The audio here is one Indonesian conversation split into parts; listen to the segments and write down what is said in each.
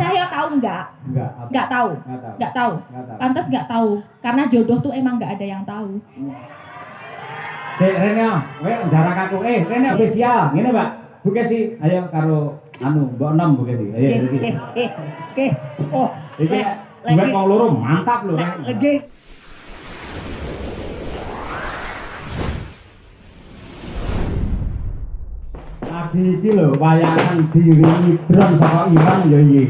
Cahyo tahu enggak? Enggak tahu. Enggak tahu. Pantas enggak tahu karena jodoh tuh emang enggak ada yang tahu. Dek Rene, kowe jarak aku. Rene spesial. Ngene, Mbak. Bu Kesi, ayo karo Mbok Nom Bu Kesi. Ayo iki. Oh, iki buat wong loro mantap lho. Lagi Lagi iki lho wayangan diri Ibron saka Iran ya iki.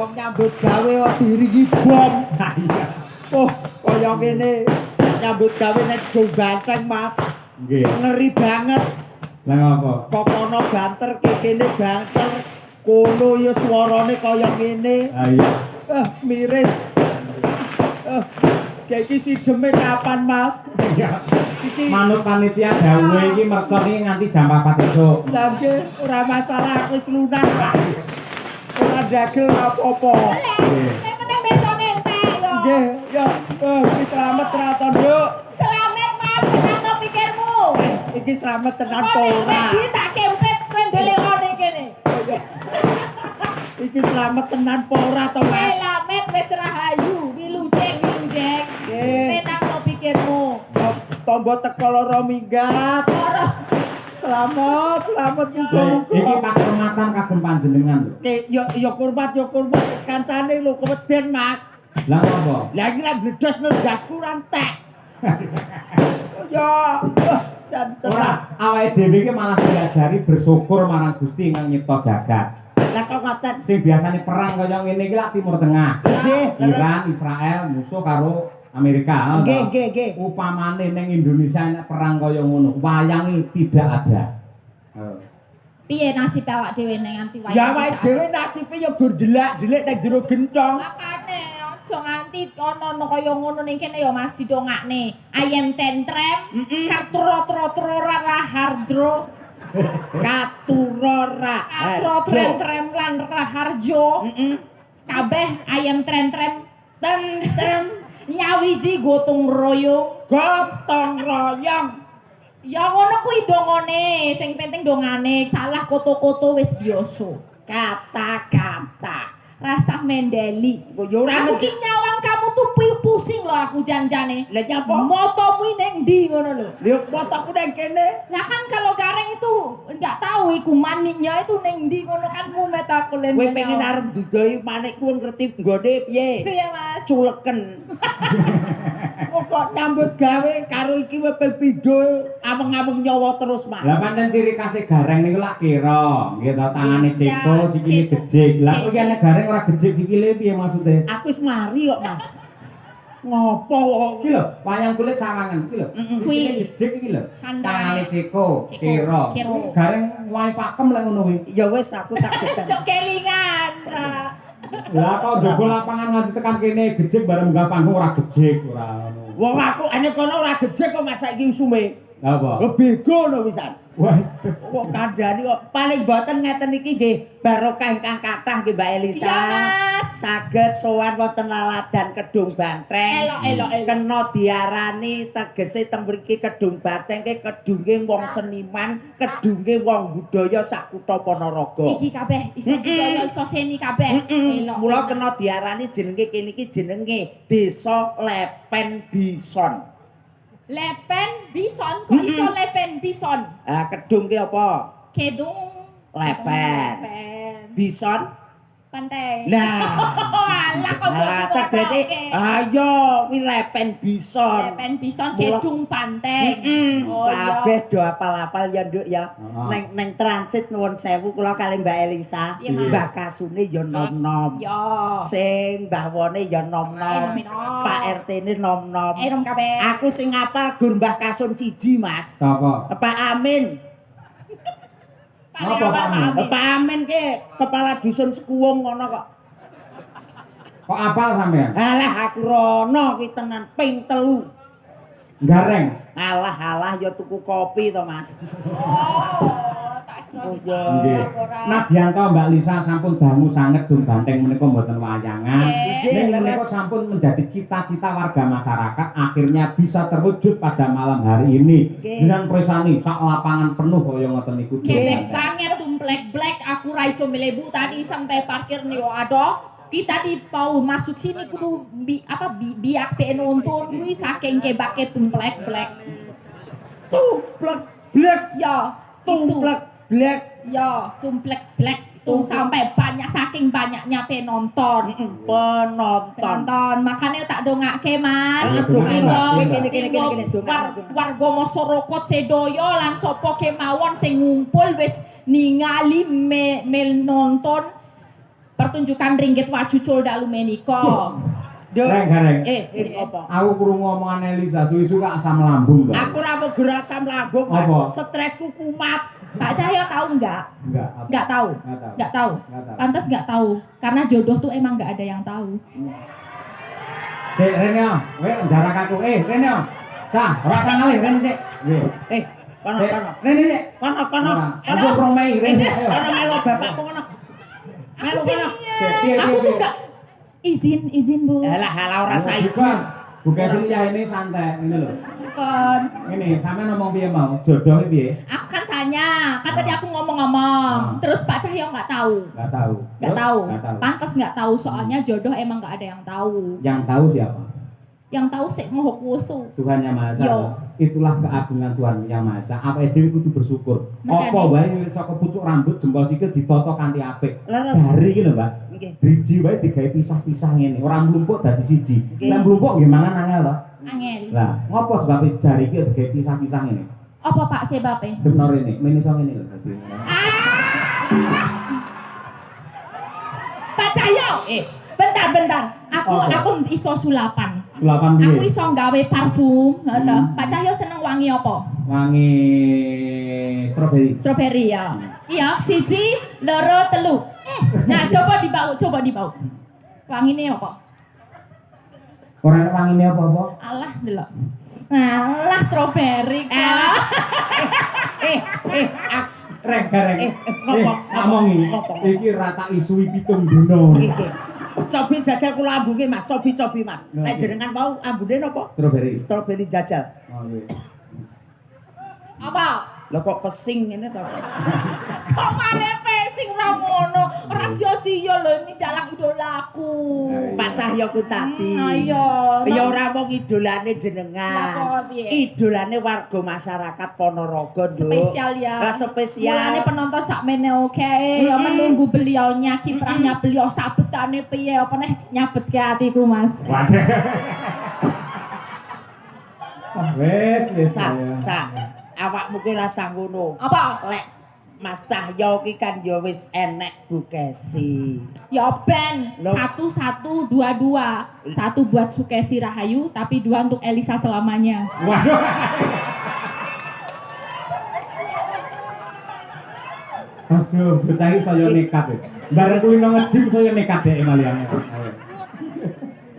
wong nyambut gawe kok diri iki bom. Iya. Oh, kaya ngene nyambut gawe nek go banteng, Mas. Nggih. Ngeri banget. Lah ngopo? Kok kono banter kene banter. Kono ya swarane kaya ngene. Ah iya. Miris. Kayak iki si jeme kapan, Mas? Iya. Iki Manut panitia dawuhe iki mercon iki nganti jam 4 esuk. Lah nggih, ora masalah aku wis lunas, Pak. Ora dagel apa-apa. Nggih. Yang penting besok entek yo. Nggih, ya. Iki selamat tenan to, Nduk. Selamat Mas, tenan pikirmu. Iki selamat tenan Kok to nek ora? iki tak kempet kowe ndelokne kene. Iki selamat tenan po ora to, Mas? Selamat wis rahayu, wilujeng. Nggih. Tenan pikirmu. Tombo teko loro minggat. Selamat muga-muga. Iki pakrematan kagem panjenengan lho. Ya kurmat kancane lho keweden, Mas. Lah ngopo? Lah iki lek bledos ndas kurang tek. Ya, janten. Ora, awake dhewe iki malah diajari bersyukur marang Gusti ingkang nyipta jagat. Lah kok ngoten? Sing biasane perang kaya ngene iki lak Timur Tengah. Nggih, Iran, Israel musuh karo Amerika. Nggih. Upamane ning Indonesia nek perang kaya ngono, wayange tidak ada. Piye nasib awak dhewe ning nganti wayang? Ya awake dhewe nasibe ya gur delak-delik ning jero gentong. Makane aja nganti ana kaya ngono ning kene ya Mas didongakne. Ayam tentrem, kartro-tro-tro rahardro. Katurora. Kartro-trem lan raharjo. Kabeh ayam trem-trem tentrem nyawiji gotong royong. Gotong royong. Ya ngono kuwi dongane, sing penting dongane, salah koto-koto wis biasa. Kata-kata. Rasah mendeli. Ya ora Aku ki nyawang kamu tuh pusing loh aku janjane. Lah nyapa? Motomu ning ndi ngono lho. Lha motoku ning kene. Lah kan kalau gareng itu enggak tahu iku maniknya itu ning ndi ngono kan mumet aku len. Kowe pengen arep didoi manikku ngerti nggone piye? Iya Mas. Culeken. Kok nyambut gawe karo iki wae pindho ameng-ameng nyawa terus, Mas. Lah pancen ciri khas gareng niku lak kira, nggih to tangane ceko, sikile gejik. Lah kok nek gareng ora gejik sikile piye maksude? Aku wis mari kok, Mas. Ngopo kok? Iki lho, wayang kulit sawangan iki lho. Sikile gejik iki lho. Tangane ceko, kira. Gareng wae pakem lek ngono kuwi. Ya wis aku tak geten. Cok kelingan. Lah kok njogo lapangan nganti tekan kene gejik bareng munggah panggung ora gejik ora ngono. Wong aku ane kono ora gejek kok masa iki usume. Lah apa? Bego lho wisan. Waduh. Kok kandhani kok paling boten ngeten iki nggih barokah ingkang kathah nggih Mbak Elisa. Iya, Mas. Saged sowan wonten laladan Kedung Banteng. Elok. Kena diarani tegese teng mriki Kedung Banteng ki kedunge wong seniman, kedunge wong budaya sak kutha Ponorogo. Iki kabeh iso budaya iso seni kabeh. Elok. Mula kena diarani jenenge kene iki jenenge Desa Lepen Bison. Lepen bison kok iso lepen bison? Ah kedung ki apa? Kedung Lepen. Bison. Pantai. Lah. Alah kok berarti ayo kuwi Lepen Bison. Lepen bison kedung pantai. Oh iya. Kabeh do apal-apal ya Nduk ya. Neng transit nuwun sewu kula kali Mbak Elisa. Mbah Kasune ya nom-nom. Ya. Sing Mbah Wone ya nom-nom. Pak RT-ne nom-nom. Erom kabeh. Aku sing apal gur Mbah Kasun siji, Mas. Sapa? Pak Amin. Apa Pak Amin? Pak Amin ki kepala dusun Sekuwung ngono kok. Kok apal sampean? Alah aku rono ki tenan ping 3. Gareng. Alah ya tuku kopi to, Mas. Oh iya. Nggih. Nadiyanto Mbak Lisa sampun dangu sanget Dung Banteng menika mboten wayangan. Ning menika sampun menjadi cita-cita warga masyarakat akhirnya bisa terwujud pada malam hari ini. Dengan presani sak lapangan penuh kaya ngoten niku. Gebek banget tumple. black aku ra iso melebu tadi sampai parkir nih aduh. Kita di mau masuk sini kudu biak nonton kuwi saking kebake tumplek black. Tumplek black. Ya, Tumplek black. Ya, tumplek black itu sampai banyak saking banyaknya penonton. Penonton. Makanya tak dongake Mas. Warga masyarakat sedoyo lan sapa kemawon sing ngumpul wis ningali mel nonton pertunjukan Ringgit Wajucul dalu menika. Gareng. Apa? Aku krungu omongan Elisa, suwi-suwi kok asam lambung kok. Aku ora mau gerak asam lambung, Mas. Apa? Stresku kumat. Pak Cahyo tahu enggak? Enggak tahu. Enggak tahu. Pantes enggak tahu. Karena jodoh tuh emang enggak ada yang tahu. Dek, Rene, kowe jarak aku. Rene. Cah, ora usah ngalih, Rene sik. Kono. Rene sik. Kono. Aku promei, Rene. Kono melo bapakku kono. Melo kono. Aku tuh enggak izin Bu. Halah ora usah izin. Buka sini ini santai, ini loh. Kon. Ini, sampe ngomong piye mau? Jodoh piye? Aku kan tanya, kan tadi aku ngomong. Terus Pak Cahyo nggak tahu. Nggak tahu. Pantes nggak tahu soalnya jodoh emang nggak ada yang tahu. Yang tahu siapa? Yang tahu sih Maha Kuwasa. Tuhan Yang Maha Esa. Itulah keagungan Tuhan Yang Maha Esa. Apa dhewe kudu bersyukur. Makanya. Apa wae wiwit saka pucuk rambut jempol sikil ditata kanthi apik. Leres. Jari iki lho, Mbak. Nggih. Driji wae digawe pisah-pisah ngene, ora mlumpuk dadi siji. Nggih. Nek mlumpuk nggih mangan angel to. Angel. Lah, ngopo sebab jari iki digawe pisah-pisah ngene? Apa Pak sebabnya? Bener ini, meniso ngene lho dadi. Pak Cahyo. Bentar. Aku iso sulapan. Sulapan Aku piye? iso gawe parfum, ngono. Pak Cahyo seneng wangi apa? Wangi stroberi. Strawberry ya. Iya, 1, 2, 3. Nah, coba dibau. Wangine apa? Ora wangine apa-apa? Alah delok. Alah strawberry kok. Gareng. Ngomong. Iki rata isui 7 dino. Cobi jajal kula ambunge Mas, cobi Mas. Nek jenengan mau ambune napa? Strawberry. Strawberry jajal. Oh iya. Apa? Lah kok pesing ngene to? Kok malah pesing ora ngono. Ora sia-sia lho ini dalang idolaku. Pak Cahyo ku tadi. Ayo. Ya ora mung idolane jenengan. Lah kok piye? Idolane warga masyarakat Ponorogo, Nduk. Spesial ya. Lah spesial. Mulane penonton sakmene oke, ya menunggu beliaunya, kiprahnya beliau sabetane piye apa neh nyabet ke hatiku Mas. Waduh. Wes. Sa. Awakmu ki rasa ngono. Apa? Lek Mas Cahyo ki kan ya wis enek Bukesi. Ya ben Loh. 1-1-2-2. 1 buat Sukesi Rahayu, tapi 2 untuk Elisa selamanya. Waduh. Aduh, bocah iki saya nekat ya. Bareng kuwi nang nge-gym saya nekat dek maliane.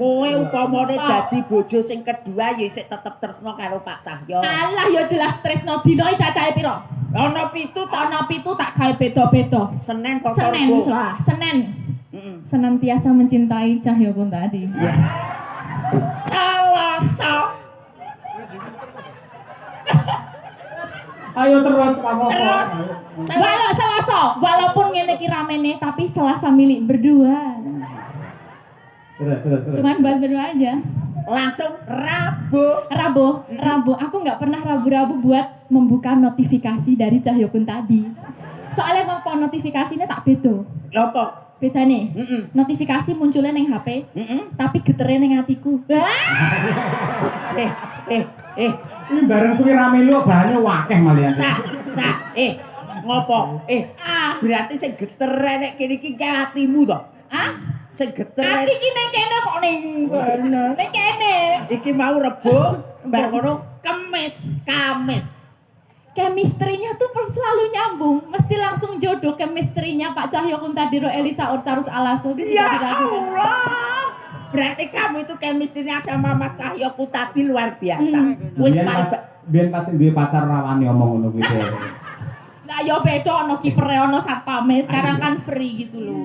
Kowe upamane dadi bojo sing kedua ya isih tetep tresno karo Pak Cahyo. Alah ya jelas tresno dino iki cacahe piro? Ana 7 ta? Ana 7 tak gawe beda-beda. Senin kok Senin lah, Senin. Senantiasa mencintai Cahyo tadi. Selasa. Ayo terus kamu. Terus. Selasa, walaupun ngene iki ramene tapi Selasa milik berdua. Terus. Cuman buat berdua aja. Langsung Rabu. Rabu. Aku nggak pernah rabu-rabu buat membuka notifikasi dari Cahyo tadi. Soalnya mau notifikasinya tak beda. Lopo? Beda nih. Notifikasi munculnya neng HP, tapi getere neng hatiku. Ini bareng suwi rame lu bahane wakeh malian. Ngopo? Berarti sing geter nek kene iki hatimu to? Sing geter. Ati iki ning kene kok ning kono. Ning kene. Iki mau Rebo, bar kono Kamis. Chemistry-nya tuh selalu nyambung, mesti langsung jodoh chemistry-nya Pak Cahyo Kuntadiro Elisa Orcarus Alaso. Ya Allah. Berarti kamu itu chemistry-nya sama Mas Cahyo Kuntadi luar biasa. Wis Biyen pas duwe pacar rawani omong ngono kuwi. Lah ya beda ono kipere ono satpame, sekarang kan free gitu loh.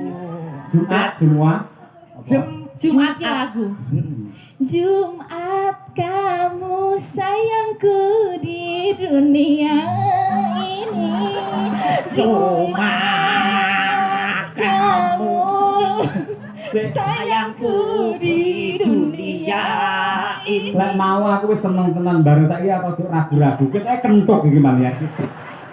Jumat ki lagu. Jumat kamu sayangku di dunia ini. Jumat sayangku di dunia ini. Lek mau aku wis seneng tenan bareng saiki apa tuh ragu-ragu. Kita kentuk iki ya.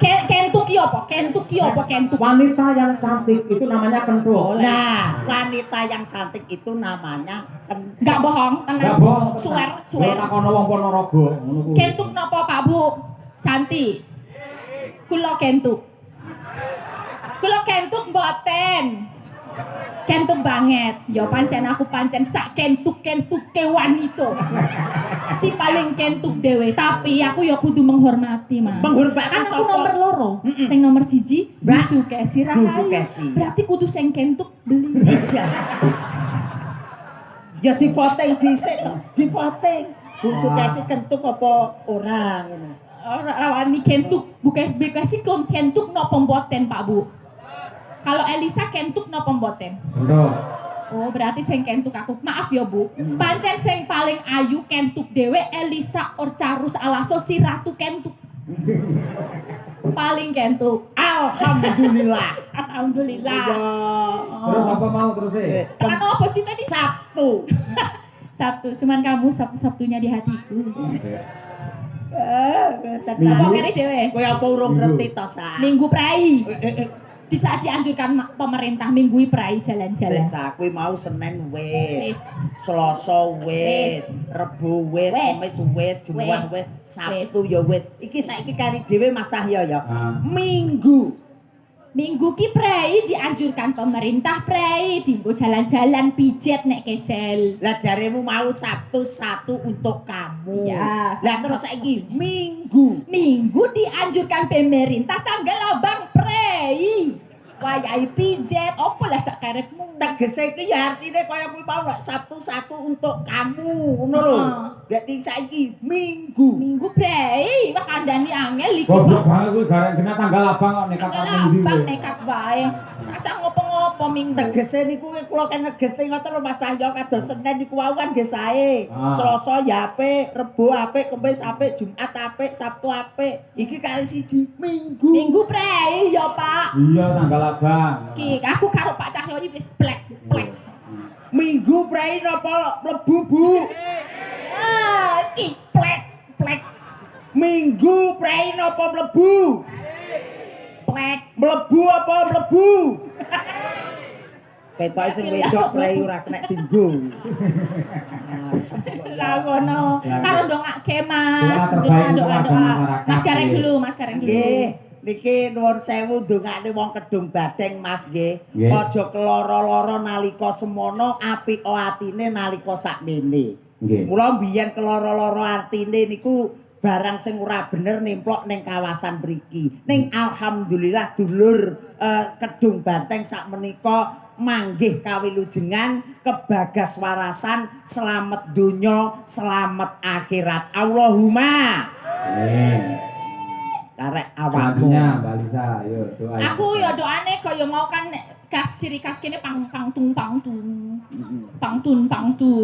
Kentuk ki apa? Kentuk ki apa? Kentuk. Wanita yang cantik itu namanya kentuk. Nah, wanita yang cantik itu namanya Enggak bohong, tenang. Enggak bohong. Swear. Takono wong Ponorogo ngono kuwi. Kentuk napa Pak Bu? Cantik. Kula kentuk. Kula kentuk mboten. Kentuk banget. Ya pancen aku pancen sak kentuk-kentuke wanita. Si paling kentuk dhewe, tapi aku ya kudu menghormati, Mas. Menghormati kan aku sapa? nomor loro. Sing nomor 1 Mbak, Bu Sukesi Bu Sukesi. Berarti kudu sing kentuk beli. Ya di voting dhisik to, di voting. Bu Sukesi kentuk apa ora ngono. Ora wani kentuk, Bukesi kentuk napa mboten, Pak Bu? Kalau Elisa kentuk napa mboten? Kentuk. Oh, berarti sing kentuk aku. Maaf ya, Bu. Pancen sing paling ayu kentuk dhewe Elisa Orcarus Alaso si Ratu kentuk. Paling kentuk. Alhamdulillah. Alhamdulillah. Terus apa mau terus e? Tekan apa sih tadi? Sabtu. Sabtu, cuman kamu Sabtu-Sabtunya di hatiku. Tenang. Pokoknya dhewe. Kowe apa urung ngerti to, Sa? Minggu prai. Di saat dianjurkan pemerintah minggui prai jalan-jalan. Selasa kuwi mau Senin wis, Selasa wis, Rebo wis, Kamis wis, Jumat wis, Sabtu ya wis. Iki saiki kari dhewe Mas Cahya ya. Minggu. Minggu ki prai dianjurkan pemerintah prai dienggo jalan-jalan pijet nek kesel. Lah jaremu mau Sabtu satu untuk kamu. Ya, lah terus saiki Minggu. Minggu dianjurkan pemerintah tanggal abang prai. Wayahe pijet opo lah sak karepmu. Tegese iki ya artine kaya kuwi mau lek Sabtu satu untuk kamu, ngono lho. Dadi saiki Minggu. Minggu prai, wah kandhani angel iki. Goblok banget kuwi garek kena tanggal abang kok nekat Tanggal ndi abang kowe. nekat wae. Masa ngopo-ngopo Minggu. Tegese niku kula kan negese ngoten lho Mas Cahya kados Senin niku wau kan nggih sae. Selasa ya apik, Rebo apik, Kamis apik, Jumat apik, Sabtu apik. Iki kali siji Minggu. Minggu prai ya Pak. Iya tanggal abang. Ki aku karo Pak Cahyo iki wis plek. Minggu prei napa mlebu Bu? Ki plek. Minggu prei napa mlebu? Plek. Mlebu apa mlebu? Ketoke sing wedok prei ora kena dienggo. Lah ngono. Karo ndongake Mas. Doa terbaik untuk warga masyarakat. Mas Gareng dulu, Mas Gareng dulu. Nggih, niki nuwun sewu ndongakne wong Kedung Badeng Mas nggih. Nggih. Aja keloro-loro nalika semono, apik atine nalika sakmene. Nggih. Mula biyen keloro-loro artine niku barang sing ora bener nemplok ning kawasan mriki. Ning alhamdulillah dulur Kedung Banteng sakmenika manggih kawilujengan kebagaswarasan selamat donya, selamat akhirat. Allahumma Amin. karek awakmu. Selanjutnya Mbak Lisa, ayo doa. Aku ya doane kaya mau kan kas ciri khas kene pangtun. Pantun. Pantun.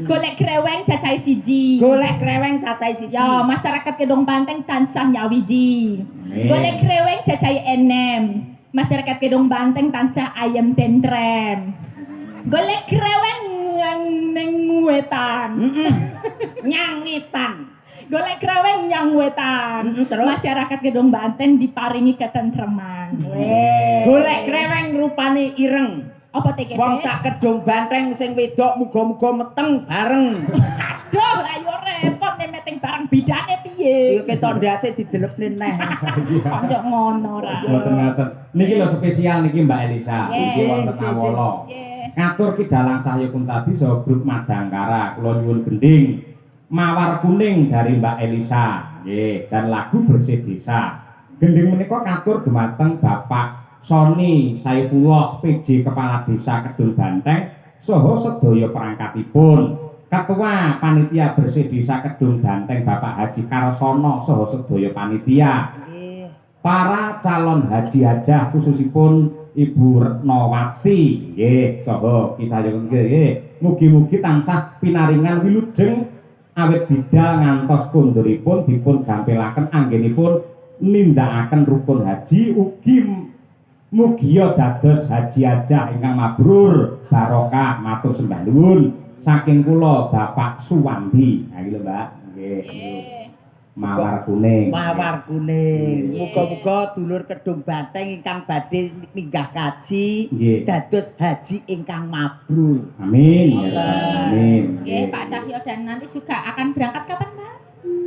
Golek kreweng cacai siji. Golek kreweng cacai siji. Ya, masyarakat Kedong Banteng tansah nyawiji. Golek kreweng cacai enem. Masyarakat Kedong Banteng tansah ayam tentrem. Golek kreweng neng wetan. Nyangitan. Golek kreweng nyang wetan. Terus? Masyarakat Kedong Banteng diparingi ketentreman. Golek kreweng rupane ireng. Apa tegese? Wong sak Kedung Banteng sing wedok muga-muga meteng bareng. Aduh, ra yo repot nek meteng barang bidane piye? Iku ketok ndase didelepne neh. Kok ngono ra. Mboten-mboten. Niki lho spesial niki Mbak Elisa. Iki wonten Awolo. Ngatur ki dalang Cahya Kuntadi saha grup Madangkara. Kula nyuwun gending Mawar Kuning dari Mbak Elisa. Nggih, dan lagu Bersih Desa. Gending menika katur dumateng Bapak Soni Saifullah PJ Kepala Desa Kedung Banteng saha sedaya perangkatipun. Ketua Panitia Bersih Desa Kedung Banteng Bapak Haji Karsono saha sedaya panitia. Para calon haji hajah khususipun Ibu Retnowati nggih saha Ki Cahya nggih. Mugi-mugi tansah pinaringan wilujeng awit bidal ngantos konduripun dipun gampilaken anggenipun nindakaken rukun haji ugi Mugia dados haji hajah ingkang mabrur barokah matur sembah nuwun saking kula Bapak Suwandi. Nah iki lho Mbak. Nggih. Mawar kuning. Mawar kuning. Nggih. Muga-muga dulur Kedung Banteng ingkang badhe minggah kaji Nggih. dados haji ingkang mabrur. Amin. Ya Rabbal Alamin. Oke, Pak Cahyo dan nanti juga akan berangkat kapan, Pak?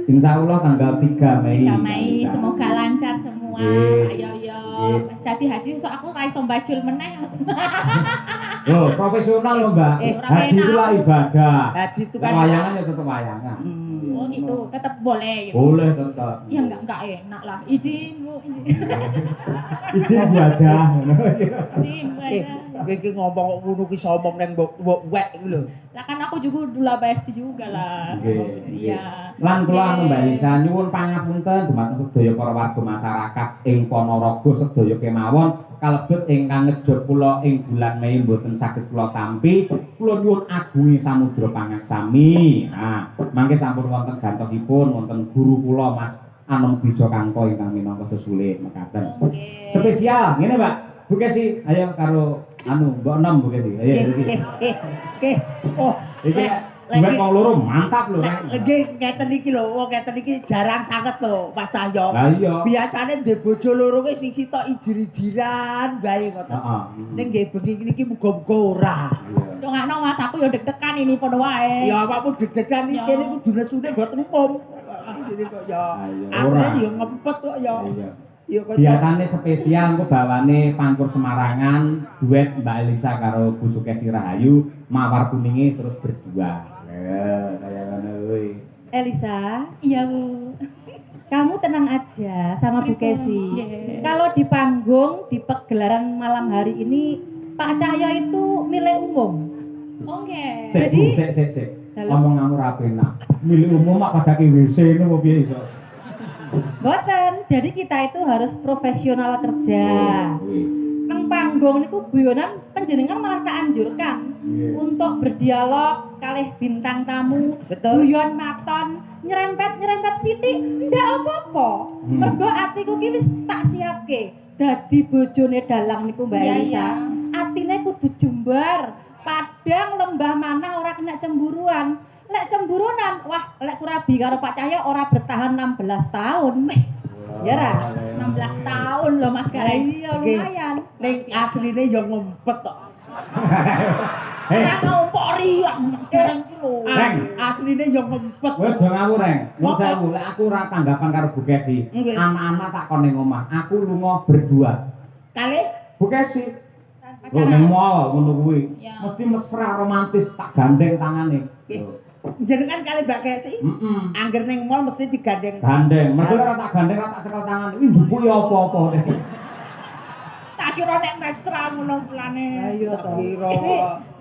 Insya Allah tanggal 3 Mei. 3 Mei, semoga lancar semua. Nggih. Ayo yo. Nggih. Wis dadi haji so aku ra iso mbajul meneh. Loh, profesional loh Mbak. Ora Haji enak. itulah ibadah. Haji itu Lah, kan wayangan ya tetap wayangan. Oh gitu, tetap boleh gitu. Boleh tetap. Ya enggak enak lah. Izin, Bu. Izin Bu aja. Izin, Bu aja. iki ngomong kok ngono ki somong nang mbok wek iku lho. Lah kan aku juga dula besti juga lah. Nggih. Iya. Lan kula anu Mbak Lisa nyuwun pangapunten dumateng sedaya para warga masyarakat ing Ponorogo sedaya kemawon kalebet ingkang ngejot kula ing bulan Mei mboten saged kula tampi. Kula nyuwun agungi samudra pangaksami. Nah, mangke sampun wonten gantosipun wonten guru kula Mas Anom Dijo Kangko ingkang minangka sesulih mekaten. Oke. Spesial ngene Mbak. Bu Kesi, ayo karo anu Mbok Nom Bu Kesi. Ayo iki. Oh, Iki lagi duet wong loro mantap lho. Rek. lagi ngeten iki lho, wong ngeten iki jarang sanget lho, Mas Cahyo. Lah iya. Biasane ndek bojo loro ki sing sitok ijir-ijiran bae ngoten. Heeh. Ning nggih bengi iki muga-muga ora. Dongakno Mas aku ya deg-degan ini padha wae. Ya awakmu deg-degan iki Ya. kene ku dunesune nggot umum. Sini kok ya. Ayo, Asline ora. ya ngempet kok ya. Iya. Ya kok Biasane spesial engko bawane Pangkur Semarangan duet Mbak Elisa karo Bu Sukesi Rahayu mawar kuninge terus berdua. Kayak ngono kuwi. Elisa, Iya, Bu. kamu tenang aja sama Bu Kesi. Nggih. Kalau di panggung, di pegelaran malam hari ini, Pak Cahyo itu milik umum. Oke. Sik, Jadi- Bu, sik. Dalam- Ngomong kamu ra penak. Milik umum mak padake WC ngono apa piye iso? Boten, jadi kita itu harus profesional kerja. Kuwi. Nang panggung niku guyonan panjenengan malah tak anjurkan Nggih. untuk berdialog kalih bintang tamu, Betul. guyon maton, nyerempet sithik, ndak apa-apa. Mergo atiku ki wis tak siapke dadi bojone dalang niku Mbak Iya, Elisa. iya. Atine kudu jembar, padang lembah mana ora kena cemburuan. Lek cemburunan, wah lek Kurabi karo Pak Cahyo ora bertahan 16 tahun. Ya ra? 16 tahun loh Mas Lah Kareng. iya Oke. lumayan. ning asline ya ngempet kok. Ora ngompori ah Mas Kareng iki lho. Asline ya ngempet. Kowe aja ngawur, Reng. Mun Oh, sewu, lek aku ora tanggapan karo Bu Kesi. Nggih. Anak-anak tak kon ning omah, aku lunga berdua. Kalih Bu Kesi, lho Pacaran. ning mall ngono kuwi. Ya. Mesti mesra romantis tak gandeng tangane. Nggih. jenengan kalih Mbak Kesi. Heeh. Angger ning mall mesti digandeng. Gandeng, mesti ora tak gandeng ora tak cekel tangan. Iki njupuk ya apa-apa. Tak kira nek mesra ngono pulane. Ayo Tak to. kira.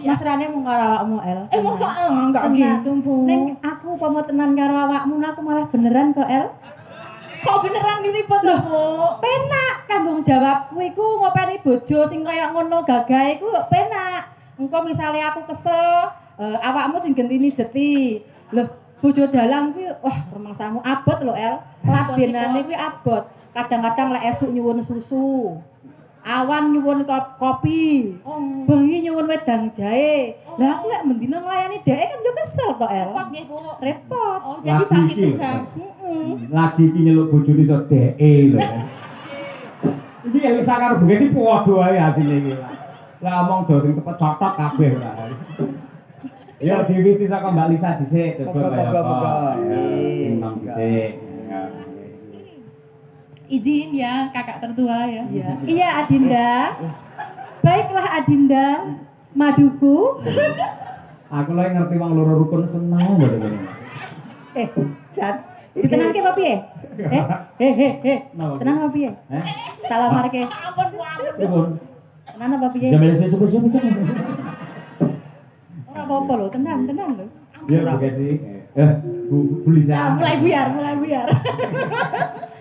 Mesrane mung karo awakmu El. Masa enggak Tenan. gitu, Bu. Ning aku upama tenan karo awakmu aku malah beneran kok El. Kok beneran diliput lho, Bu? Penak tanggung jawabku iku ngopeni bojo sing kaya ngono gagahe iku penak. Engko misale aku kesel, awakmu sing gentini jeti. Loh, bojo dalang kuwi wah rumangsamu abot lho El. Ladenane kuwi abot. Kadang-kadang lek esuk nyuwun susu. Awan nyuwun kopi. Oh. Bengi nyuwun wedang jahe. Lah aku lek mendina nglayani dhek kan yo kesel to El. Repot nggih, Bu. Repot. Oh, jadi Lagi bagi iki lho, tugas. Lagi iki nyeluk bojone iso dheke lho. Iki Elisa karo Bu Kesi padha ae asine iki. Lah omong do sing cepet cotok kabeh lah. Ya diwiti saka Mbak Lisa dhisik, coba kaya apa. Moga-moga. Ya, Imam dhisik. Ya. Izin ya, kakak tertua ya. Iya. Iya Adinda. Baiklah Adinda. Maduku. Aku lagi ngerti wong loro rukun seneng banget ini. Jan. Ditenangke apa piye? Napa? Tenang apa piye? Eh? Tak lamarke. Ampun, Bu, ampun. Rukun. Tenan apa piye? Sampai siapa? Ora apa-apa lho, tenang lho. Biar Bu Kesi. Bu Lisa. Ya, mulai buyar.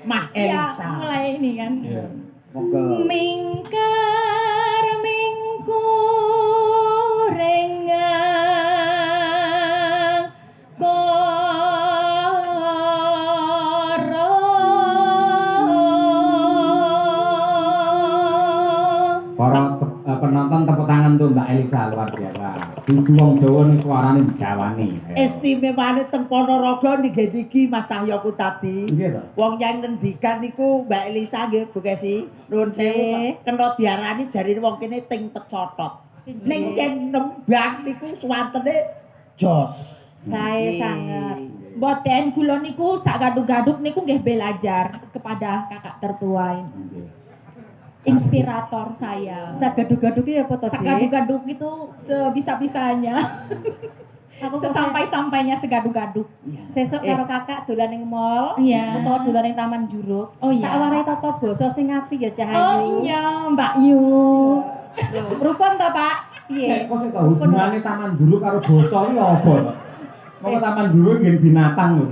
Mah Iya, Elisa. mulai ini kan. Iya. Moga. Mingkar mingkurengang koro penonton tepuk tangan tuh Mbak Elisa luar biasa. Dudu wong Jawa ning suarane dijawani. Istimewane teng Ponorogo nggih niki Mas Cahyoku tadi. Nggih to. Wong yang ngendikan niku Mbak Elisa nggih Bu Kesi. Nuwun sewu kena diarani jarine wong kene ting pecotot. Ning yen nembang niku suwantene jos. Saya sangat. Boten kula niku sak gaduk-gaduk niku nggih belajar kepada kakak tertua ini. Inspirator saya. Sagadu-gadu ki apa to, Sak Dik? gaduk-gaduk itu sebisa-bisanya. Aku kok Sesampai-sampainya segaduk-gaduk. sesuk karo kakak dolan ning mall, Iya. utawa dolan ning Taman Juruk. Oh iya. Tak warai tata basa sing apik ya Oh Cahayu. iya, Mbak Yu. Rukun to, Pak? Piye? Kok sik hubungane taman juru karo basa iki apa to? Kok taman juru nggih binatang lho.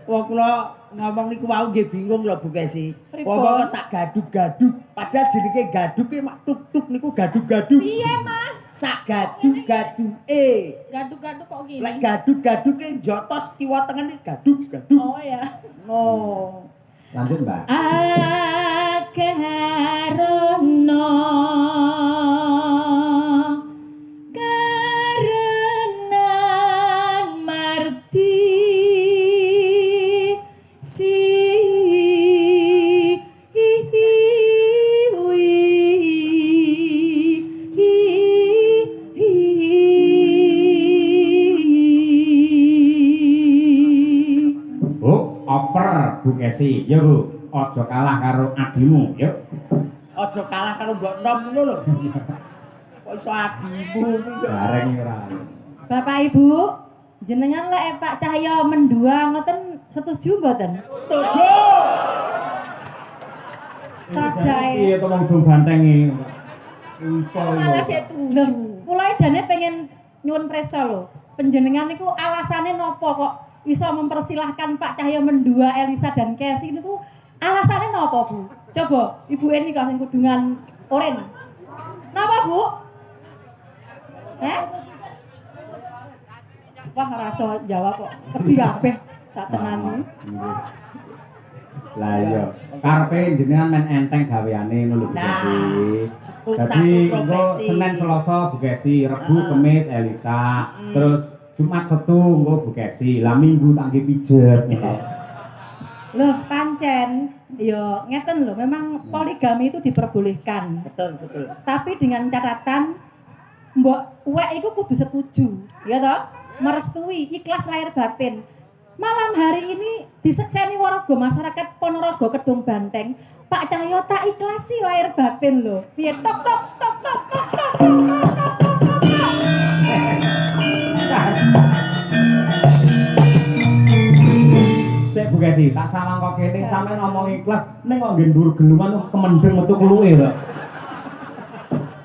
Wong kula ngomong niku wau nggih bingung lho Bu Kesi. Pripun? Wong sak gaduk-gaduk, padahal jenenge gaduk ki mak tuk-tuk niku gaduk-gaduk. Piye, Mas? Sak gaduk-gaduk Gaduk-gaduk kok gini? Lek gaduk-gaduk ki jotos kiwa tengen iki gaduk-gaduk. Oh ya. No. Lanjut, Mbak. Akarono karenan marti si Bu, oper Bu Kesi. Ya, Bu. Aja kalah karo adimu, yuk. Aja kalah karo Mbok Nom ngono lho. Kok iso adimu kuwi kok. Bareng ora. Bapak Ibu, jenengan lek Pak Cahyo mendua ngoten setuju mboten? Setuju. Sajae. Iya to wong dong bantengi. Iso Malah yo. saya tuju. Loh, kula jane pengen nyuwun presa lho. Panjenengan niku alasane napa kok iso mempersilahkan Pak Cahyo mendua Elisa dan Casey niku alasane napa, Bu? Coba Ibu Eni kok sing kudungan oren. Napa, Bu? Wah, rasa jawab kok. Wedi kabeh tak tenani. Lah iya, karepe jenengan men enteng gaweane ngono lho Bu Nah, Kesi. satu Jadi engko profesi. Senin Selasa Bu Kesi, Rebu Kemis Elisa, terus Jumat Setu engko Bu Kesi, lah Minggu tak nggih pijet. Loh, pancen ya ngeten lho, memang poligami itu diperbolehkan. Betul, betul. Tapi dengan catatan mbok uwek iku kudu setuju, ya toh? Merestui, ikhlas lahir batin. Malam hari ini disekseni warga masyarakat Ponorogo Kedung Banteng, Pak Cahyo tak ikhlasi lahir batin lho. Piye tok tok tok tok tok tok tok tok tok tok tok. Sik Bu Kesi, tak sawang kok kene sampe ngomong ikhlas ning kok nggih ndur gelungan kemendeng metu kluke lho.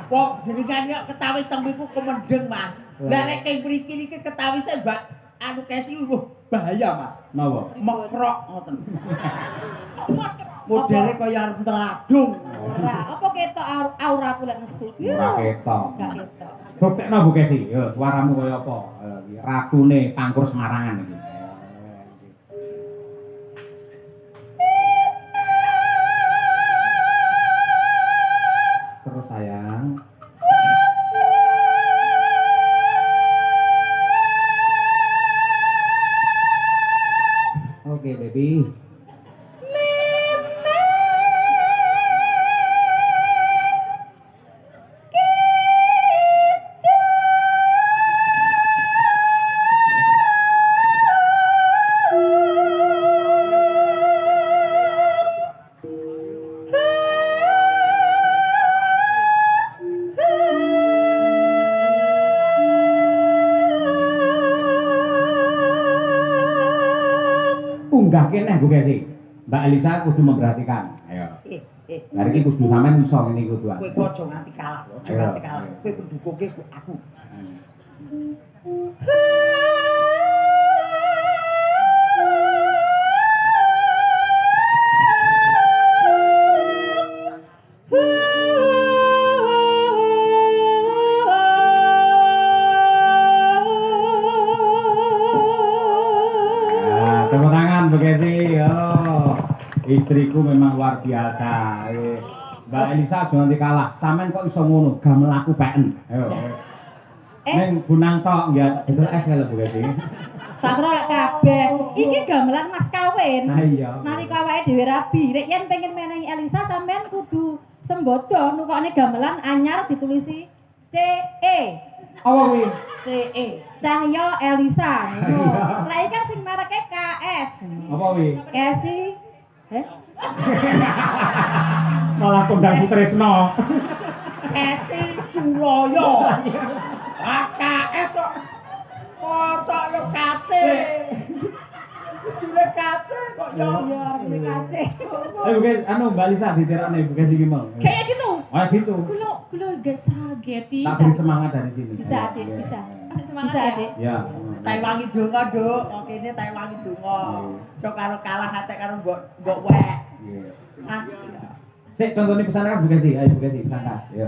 Kok jenengan kok ketawis teng mriku kemendeng, Mas. Lah nek keng mriki niki ketawise Mbak anu Kesi bahaya, Mas. Napa? Mekrok ngoten. Modele kaya arep teladung. Ora, apa ketok aura aku lek nesu. Ora ketok. Gak ketok. Buktekno Bu Kesi, yo suaramu kaya apa? Ratune Pangkur Semarangan iki. Terus sayang. Oke, baby. Unggah kene Bu Kesi. Mbak Elisa kudu memperhatikan. Ayo. Lah iki kudu sampean iso ngene iki kudu. Kowe kok aja nganti kalah lho, aja Ayo, nganti kalah. ayo. Kowe pendukungke aku. Nah, tepuk tangan Bu Kesi. Oh, istriku memang luar biasa. Mbak Elisa aja nganti kalah. Sampeyan kok iso ngono, gamel aku peken. Ayo. Ning gunang tok ya betul es lho Bu Gesi. Tak kira lek kabeh. Iki gamelan mas kawin. Ah iya. Nalika awake dhewe rabi, rek yen pengen menehi Elisa sampean kudu sembodo nukokne gamelan anyar ditulisi CE. Apa kuwi? CE. Cahyo Elisa. Ngono. Lah iki kan sing mereke KS. Apa kuwi? Kesi. Malah kondang Sutresno. Kesi Suloyo. AKS kok. Mosok yo kace. Kudune kace kok yo. Iya, arep kace. Bukan anu Mbak Lisa diterane Bu Gesi ki mau. Kayak gitu. Oh gitu. Kulo gak sageti. Tak beri semangat dari sini. Bisa, Adik, bisa. Masih semangat Bisa, ya. Adik. Ya. Tai wangi donga, Duk. Kok kene tai wangi donga. Aja karo kalah atek karo mbok wek. Iya. Ah, Sik contohnya pesan kas Bu Gesi. Ayo Bu Gesi pesan kas. Ya.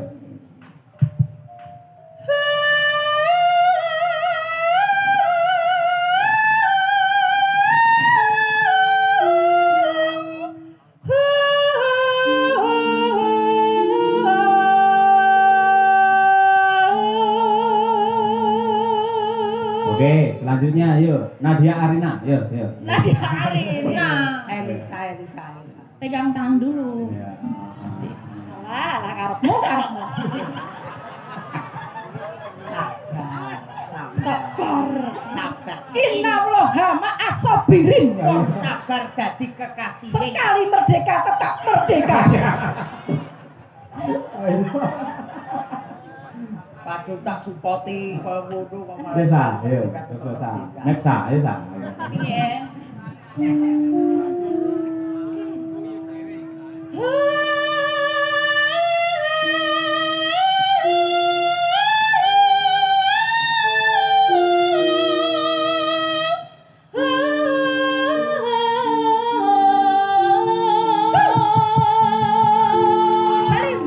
Oke, selanjutnya yuk Nadia Arina, yuk. Nadia Arina. Elisa. Pegang tangan dulu. Ya. Asik. Lah karepmu. Sabar. Innallaha ma'as-sabirin. Wong sabar dadi kekasih. Sekali merdeka tetap merdeka. Padahal tak supporti kaya ngono kok malah. Desa, yuk. Desa. Nexa, Desa. Iya. Salim.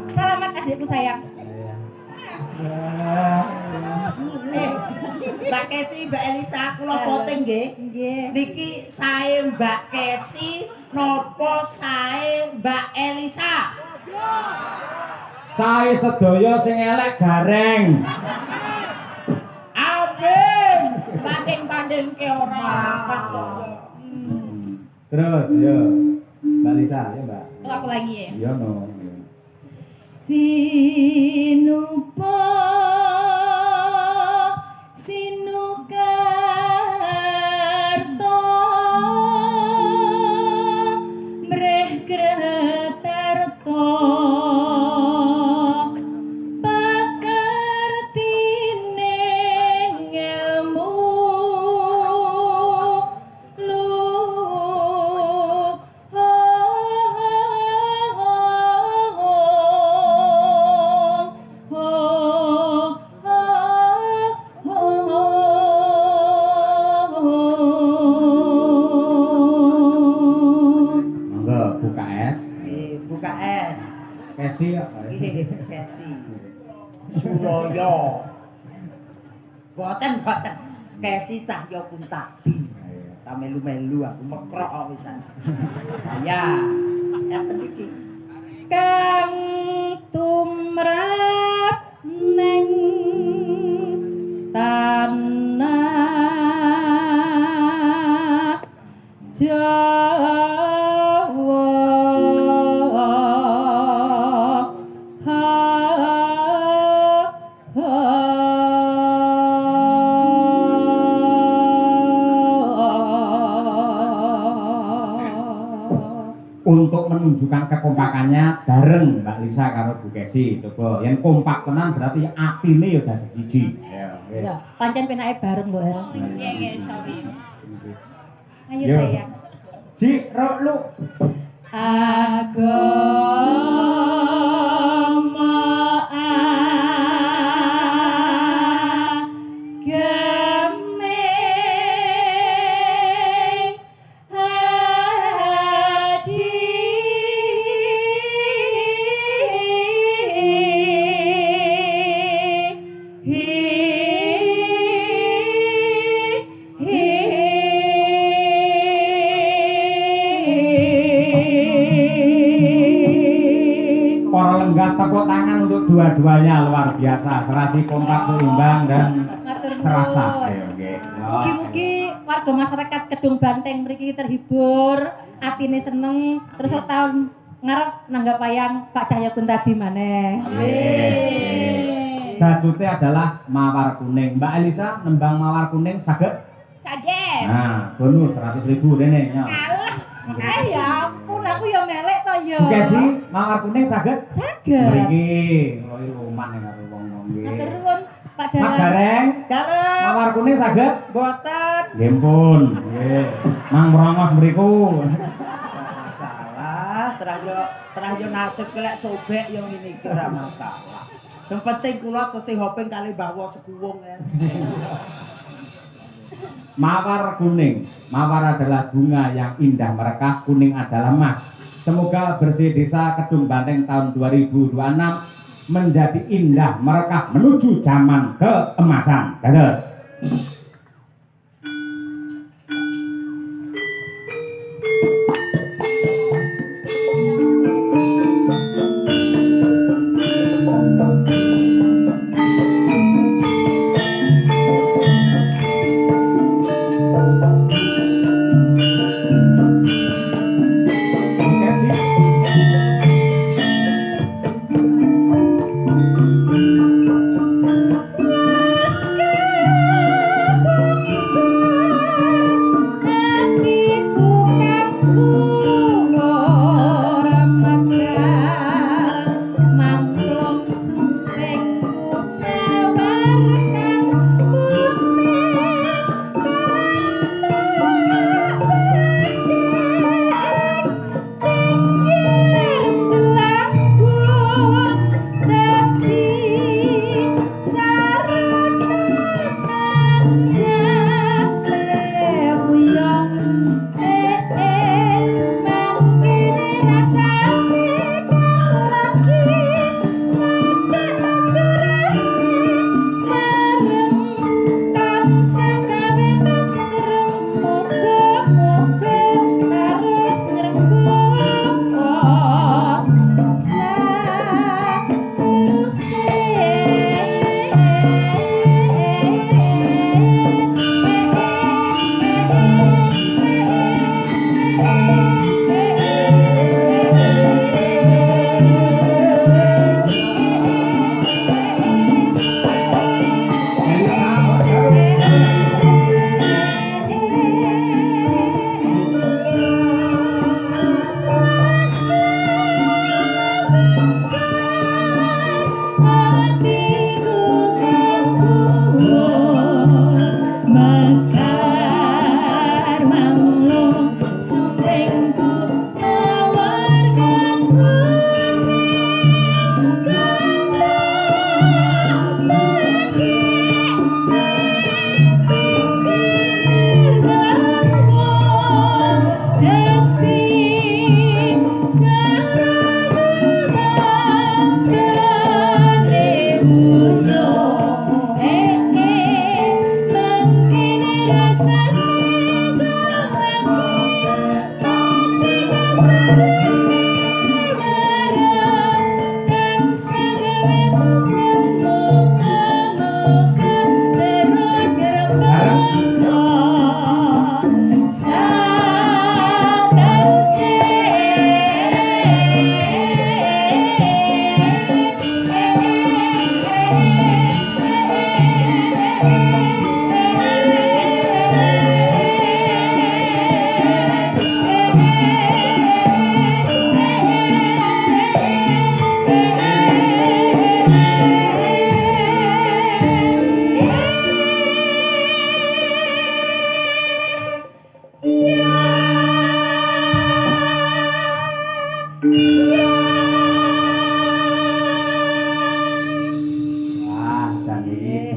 Selamat adikku sayang. Mbak Kesi, Mbak Elisa, kula voting nggih. Nggih. Niki sae Mbak Kesi nopo sae Mbak Elisa? Sae sedaya sing elek gareng. Amin. Banding-banding ke orang. Terus, yuk. Mbak Lisa, ya Mbak. Oh, aku lagi ya. Iya no. Sinupa sinukarto mreh kretarto pakartine ilmu Monggo buka es. Buka es. Kesi ya. Kesi. Suloyo. Boten. Kesi Cahyo Kuntadi. Ta melu-melu aku mekrok kok pisan. Ya. Enten iki. kang tumrap neng tanah Untuk menunjukkan kekompakannya bareng Mbak Lisa karo Bu Kesi. Coba yang kompak tenan berarti atine ya dadi siji. Ya, pancen penake bareng lho, El. Iya, sorry. Ayo Yo. sayang. Ji, ro lu. Agama agameng haji Bangga tepuk tangan untuk dua-duanya luar biasa, serasi kompak seimbang dan Matur nuwun. terasa. Ayo nggih. Mugi-mugi warga masyarakat Kedung Banteng mriki terhibur, atine seneng, terus tahun ngarep nanggap wayang Pak Cahyokun tadi maneh. Bajute adalah mawar kuning. Mbak Elisa nembang mawar kuning saged? Saget. Nah, bonus 100.000 rene ya. Alah. Ya ampun, aku ya melek to ya. Oke sih, mawar kuning saged? Saged. Mriki kula luman nek karo wong-wong nggih. Matur nuwun Pak Mas Dalang. Gareng, Dalem. mawar kuning saged? Boten. Nggih pun. Nggih. Mang Merongos mriku. Masalah, terah yo nasib kelek sobek yo ngene iki ora masalah. Yang penting kula tesih hoping kali bawa sekuwung ya. Mawar kuning. Mawar adalah bunga yang indah merekah, kuning adalah emas. Semoga bersih desa Kedung Banteng tahun 2026 menjadi indah merekah menuju zaman keemasan. Dados. Oke sih.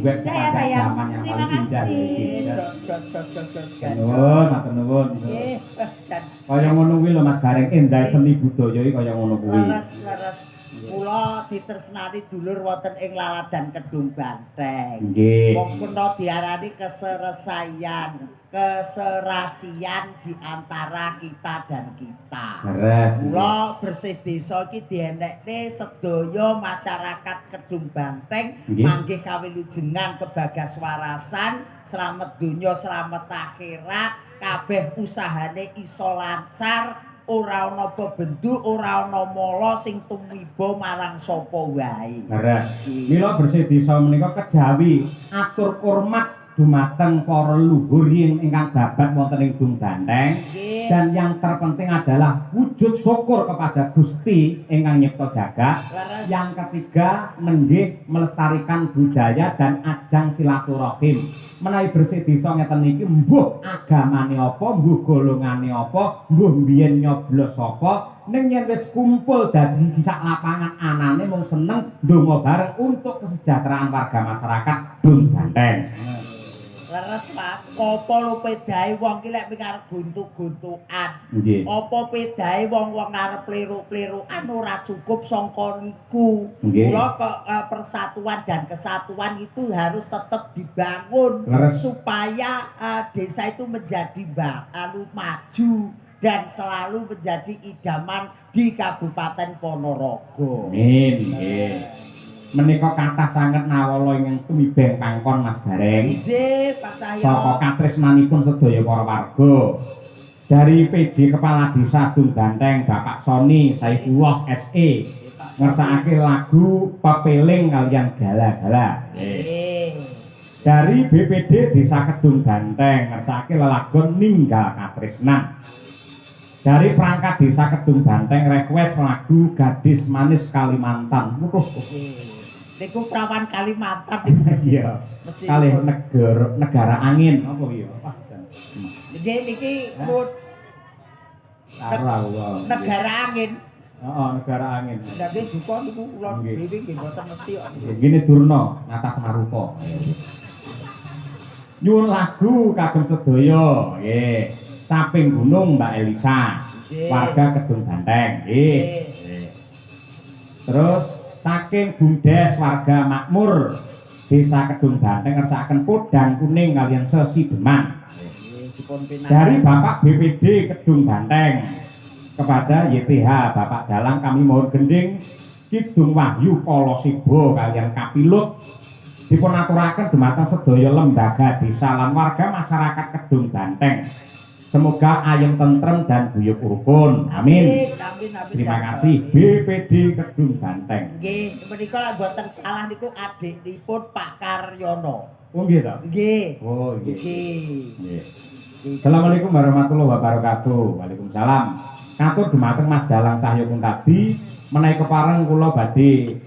juga Saya, pada sayang. zaman yang Terima paling indah kasih. ya. Jod. Nuwun, matur nuwun. Kaya ngono kuwi lho Mas Gareng, endah seni budaya iki kaya ngono kuwi. Leres. Kula ditresnani dulur wonten ing Laladan Kedung Banteng. Nggih. Wong kuna diarani keseresayan. keserasian di antara kita dan kita. Leres. Mula bersih desa iki dienekne sedaya masyarakat Kedung Banteng Nggih. manggih kawilujengan kebagaswarasan, slamet donya, slamet akhirat, kabeh usahane iso lancar, ora ana bebendu, ora ana mala sing tumiba marang sapa wae. Leres. Mila bersih desa menika kejawi atur hormat dumateng para leluhur ingkang babat wonten ing Dung Banteng. Nggih. Dan yang terpenting adalah wujud syukur kepada Gusti ingkang nyipta jagat. Leres. Yang ketiga, nenggih melestarikan budaya dan ajang silaturahim. Menawi bersih desa ngeten iki mbuh agamane apa, mbuh golongane apa, mbuh biyen nyoblos apa, ning yen wis kumpul dadi sak lapangan anane mung seneng ndonga bareng untuk kesejahteraan warga masyarakat Dung Banteng. Leres Mas, apa lu pedahe wong ki lek mikir guntuk-guntukan. Nggih. Apa pedahe wong-wong arep plero-plerokan ora cukup sangka niku. Nggih. Mula persatuan dan kesatuan itu harus tetap dibangun Leres. supaya desa itu menjadi maju dan selalu menjadi idaman di Kabupaten Ponorogo. Amin. Nggih. Menika kathah sanget nawala ingkang tumibeng pangkon Mas Gareng. Nggih, Pak Saka Cahyo. katresnanipun sedaya para warga. Dari PJ Kepala Desa Dung Banteng Bapak Soni Saifullah SE ngersakake lagu Pepeling kalian Gala-gala. Nggih. Dari BPD Desa Kedung Banteng ngersakake lelagon Ninggal Katresnan. Dari perangkat Desa Kedung Banteng request lagu Gadis Manis Kalimantan. Nggih. Niku prawan Kalimantan niku mesti. Iya. Mesti Kalih pun. negara angin apa ya? Nggih niki pun Sarawak. negara angin. Heeh, negara angin. Tapi duka niku kula Nggih. dhewe nggih mboten mesti kok. Gini Durna ngatas Maruko. Nyuwun lagu kagem sedaya, nggih. Saping Gunung Mbak Elisa. Nggih. Warga Kedung Banteng, nggih. Nggih. Terus saking Bumdes warga makmur Desa Kedung Banteng ngersakaken podang kuning kalian sesideman. Nggih, dipun pinangan. Dari Bapak BPD Kedung Banteng kepada YTH Bapak Dalang kami mohon gending Kidung Wahyu Kolosibo kalian Kapilut dipun aturaken dumateng sedaya lembaga desa lan warga masyarakat Kedung Banteng. Semoga ayem tentrem dan guyub rukun. Amin. Amin. Terima kasih BPD Kedung Banteng. Nggih, menika lek mboten salah niku adikipun Pak Karyono. Oh nggih ta? Nggih. Oh nggih. Nggih. Nggih. Assalamualaikum warahmatullahi wabarakatuh. Waalaikumsalam. Katur dumateng Mas Dalang Cahyo Kuntadi menawi kepareng kula badhe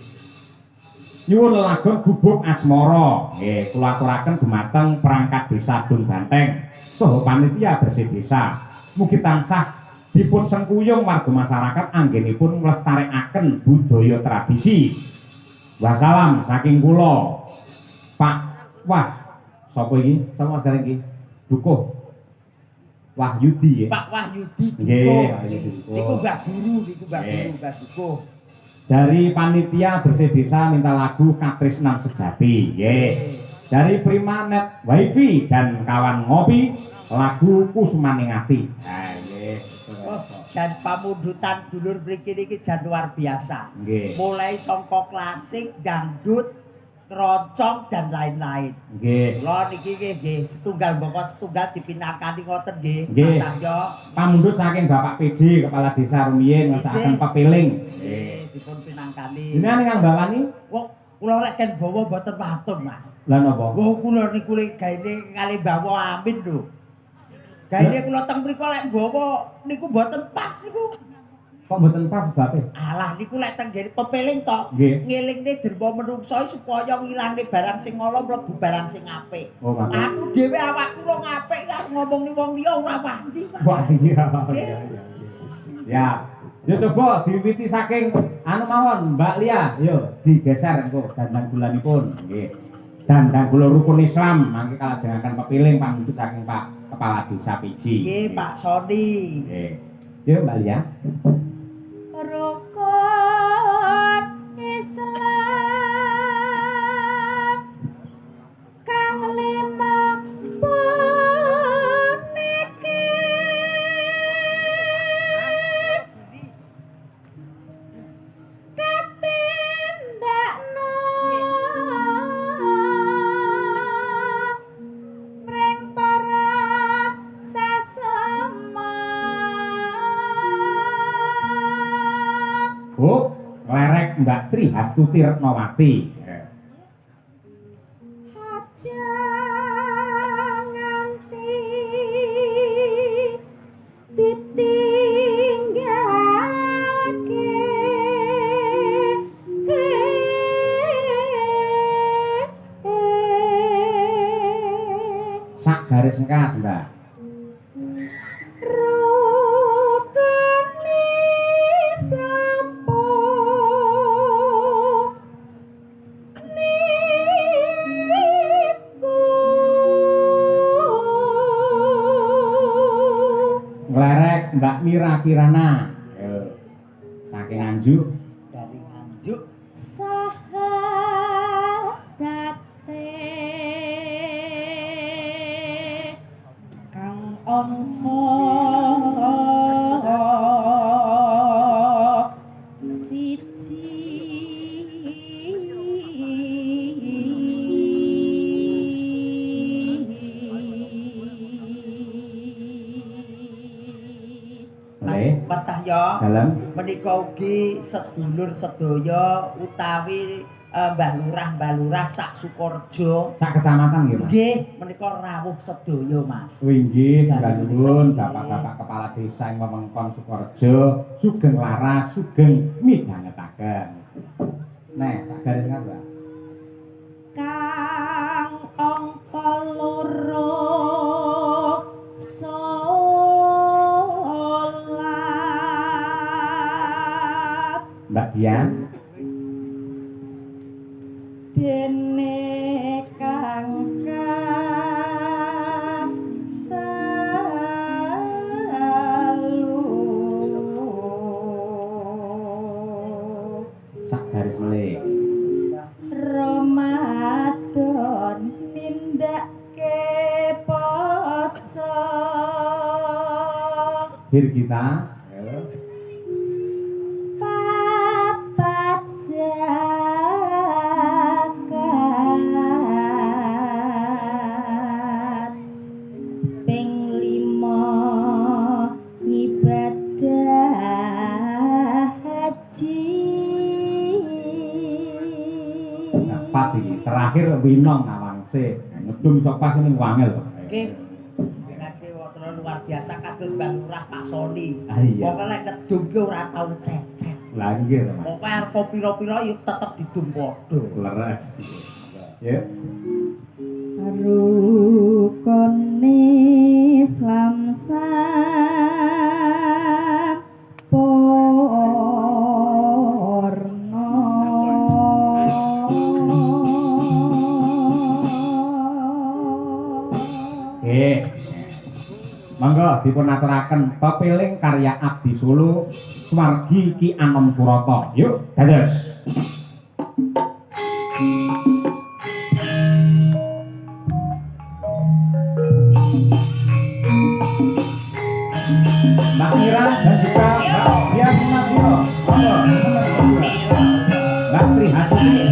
nyuwun lelagon Gubuk Asmara. Nggih, kula aturaken dumateng perangkat Desa Dung Banteng saha panitia bersih desa. Mugi tansah dipun sengkuyung warga masyarakat anggenipun nglestarekaken budaya tradisi. Wassalam saking kula. Pak Wah, sapa iki? Sapa Mas Gareng iki? Dukuh. Wahyudi ya. Pak Wahyudi Nggih, Dukuh. Wahyudi Dukuh. Niku Mbah Guru, niku Mbah Nggih. Guru, Mbah Dukuh. Dari panitia bersih desa minta lagu Katresnan Sejati. Nggih. Dari Primanet Wifi dan kawan ngopi lagu Kusmaning Ati. Nah, nggih. Oh, dan pamundutan dulur mriki niki jan luar biasa. Nggih. Mulai songkok klasik, dangdut, keroncong dan lain-lain. Nggih. Kula niki nggih setunggal mboko setunggal dipinakani ngoten nggih. Nggih. Pak Cahyo. Pamundhut saking Bapak PJ Kepala Desa Rumiyin ngesakaken Pepeling. Nggih, dipun pinangkani. Jenengan ingkang bawani? Kok kula lek ken bawa mboten pantun, Mas. Lah napa? Wah, kula niku lek gaene kali bawa Amin lho. Gaene kula teng mriku lek bawa niku mboten pas niku. Kok mboten pas bape? Alah niku lek teng gene pepeling to. Nggih. Ngelingne derma menungso supaya ngilangne barang sing ala mlebu barang sing apik. Oh, Pak. Aku dhewe awakku ora ngapik karo ngomongni wong liya ora wani. Mas. Wah iya. Iya, iya. Ya. Yo coba diwiwiti saking anu mawon Mbak Lia, yo digeser engko dandang gulanipun. Nggih. Dandang gula rukun Islam mangke kalajengaken pepiling pamundhut saking Pak Kepala Desa Piji. Nggih, Pak Soni. Nggih. Yo Mbak Lia. Rukun Islam kang lima pun Bu, lerek Mbak Tri Hastuti Retnowati. Aja nganti ditinggalke Sak garis ngekas, Mbak. rukani sampo niku Nglerek Mbak Mira Kirana. Saking Nganjuk. Dari Nganjuk sahabaté kang angka siji Mas Cahya Dalem. menika ugi sedulur sedaya utawi Mbah Lurah sak Sukorejo. Sak kecamatan nggih, Mas. Nggih, menika rawuh sedaya, Mas. Winggih sembahipun Bapak-bapak kepala desa ing wewengkon Sukorejo, sugeng laras, sugeng midhangetaken. Nek sak garis ngekas, Mbak. kang angka loro salat Mbak Dian. dene kang katalu Sak garis melih. Ramadan nindake poso Bir kita. papat zakat ping 5 ngibadah haji. Nah, pas iki. Terakhir winong nawangse. Ngedum sok pas ning wangel kok. Oke. Nate wonten luar biasa kados Mbah Lurah Pak Soni. Ah, iya. Pokoke lek ngedum ki ora tau cecet. Lah nggih, Mas. Pokoke arep pira-pira yo tetep didum padha. Leres. Ya. Rukune Islam sampurna. Nggih. Monggo dipun aturaken pepiling karya Abdi Solo Suwargi Ki Anom Surata. Yuk, dados. Mbak Mira dan juga Mbak Dian Masiro. Mbak Tri Hastuti.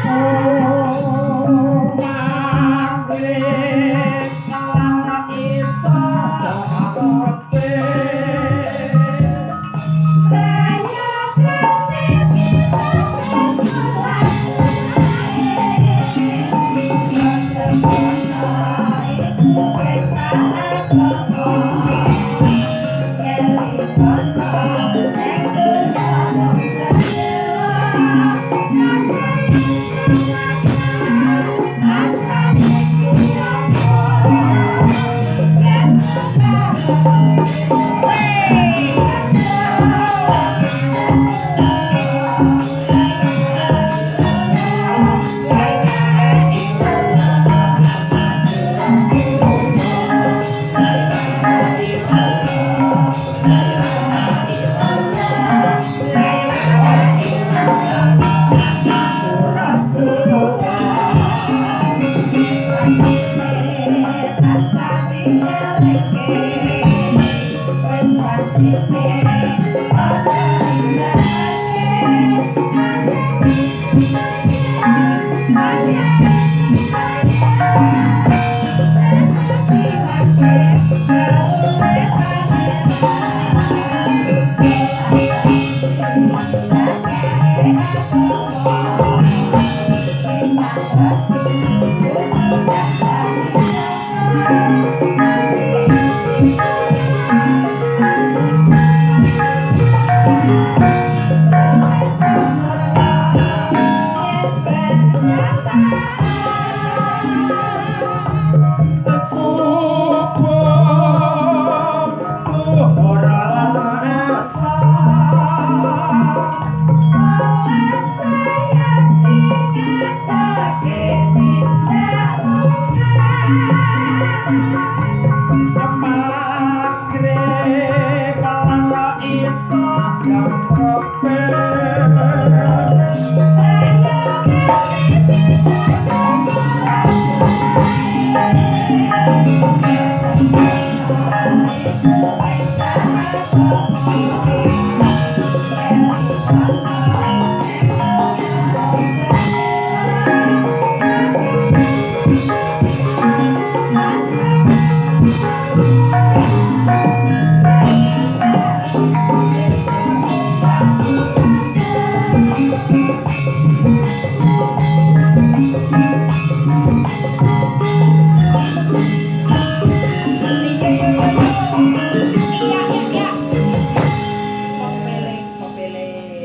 Oh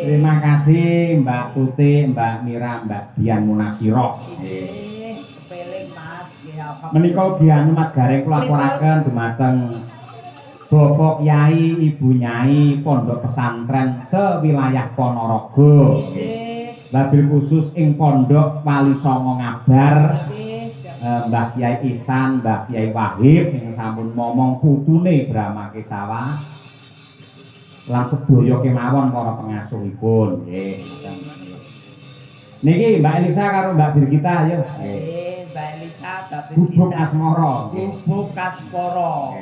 Terima kasih Mbak Tuti, Mbak Mira, Mbak Dian Munasiroh. Kepeling Mas, ya apa. Menika Dian Mas Gareng kula aturaken dumateng Bapak Kyai, Ibu Nyai Pondok Pesantren sewilayah Ponorogo. Wabil khusus ing Pondok Wali Songo Ngabar. Mbah Kyai Ihsan, Mbah Kyai Wahib yang sampun momong putune Brahma Kesawah. Lan sedaya kemawon para pengasuhipun nggih. Niki Mbak Elisa karo Mbak Birgita ayo. Mbak Elisa Mbak Bubuk Birgita. Asmara. Bubuk Asmara.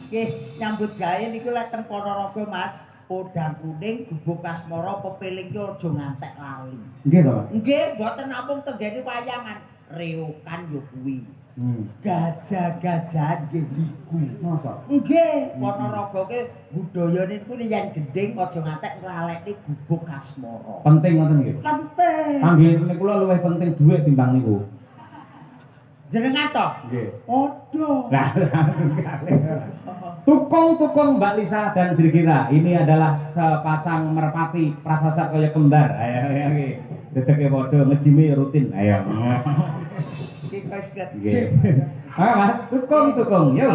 Nggih, nyambut gawe niku lek teng Ponorogo Mas, udang kuning, bubuk Asmara pepeling ki aja ngantek lali. Nggih to, Pak? Nggih, mboten namung tenggene wayangan, reokan yo kuwi. Gajah-gajahan nggih niku. Masa? Nggih, Ponorogo ki budayane niku yen gending aja ngantek nglalekne bubuk Asmara. Penting ngoten nggih. Penting. Kangge kula luwih penting dhuwit timbang niku. Jenengan to? Nggih. Odo. Lah, tukung-tukung Mbak Lisa dan Birgira, ini adalah sepasang merpati prasasat kaya kembar. Ayo nggih. Dedeke padha ngejime rutin. Ayo. Iki wis Nggih. kecil. Ayo Mas, tukung-tukung. Yo.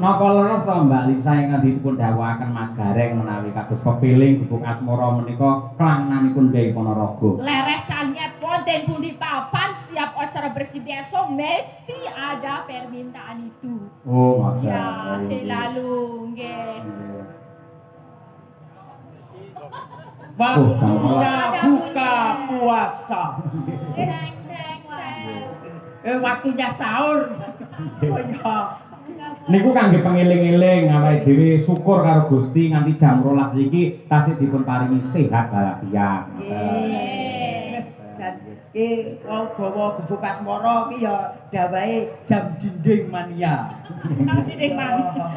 Napa leres to Mbak Lisa ingkang dipun dawuhaken Mas Gareng menawi kados pepiling bubuk asmara menika klangenanipun nggih Ponorogo. Leres sangat wonten pundi papan setiap acara bersidesa mesti ada permintaan itu. Oh, maksud. Ya, selalu nggih. Waktunya buka puasa. Teng teng teng. Waktunya sahur. Oh ya. Niku kangge pengeling-eling awake dhewe syukur karo Gusti nganti jam 12 iki tasih dipun paringi sehat walafiat. Wong gawa bubuk asmara ki ya dawahe jam dinding mania. Jam dinding mania.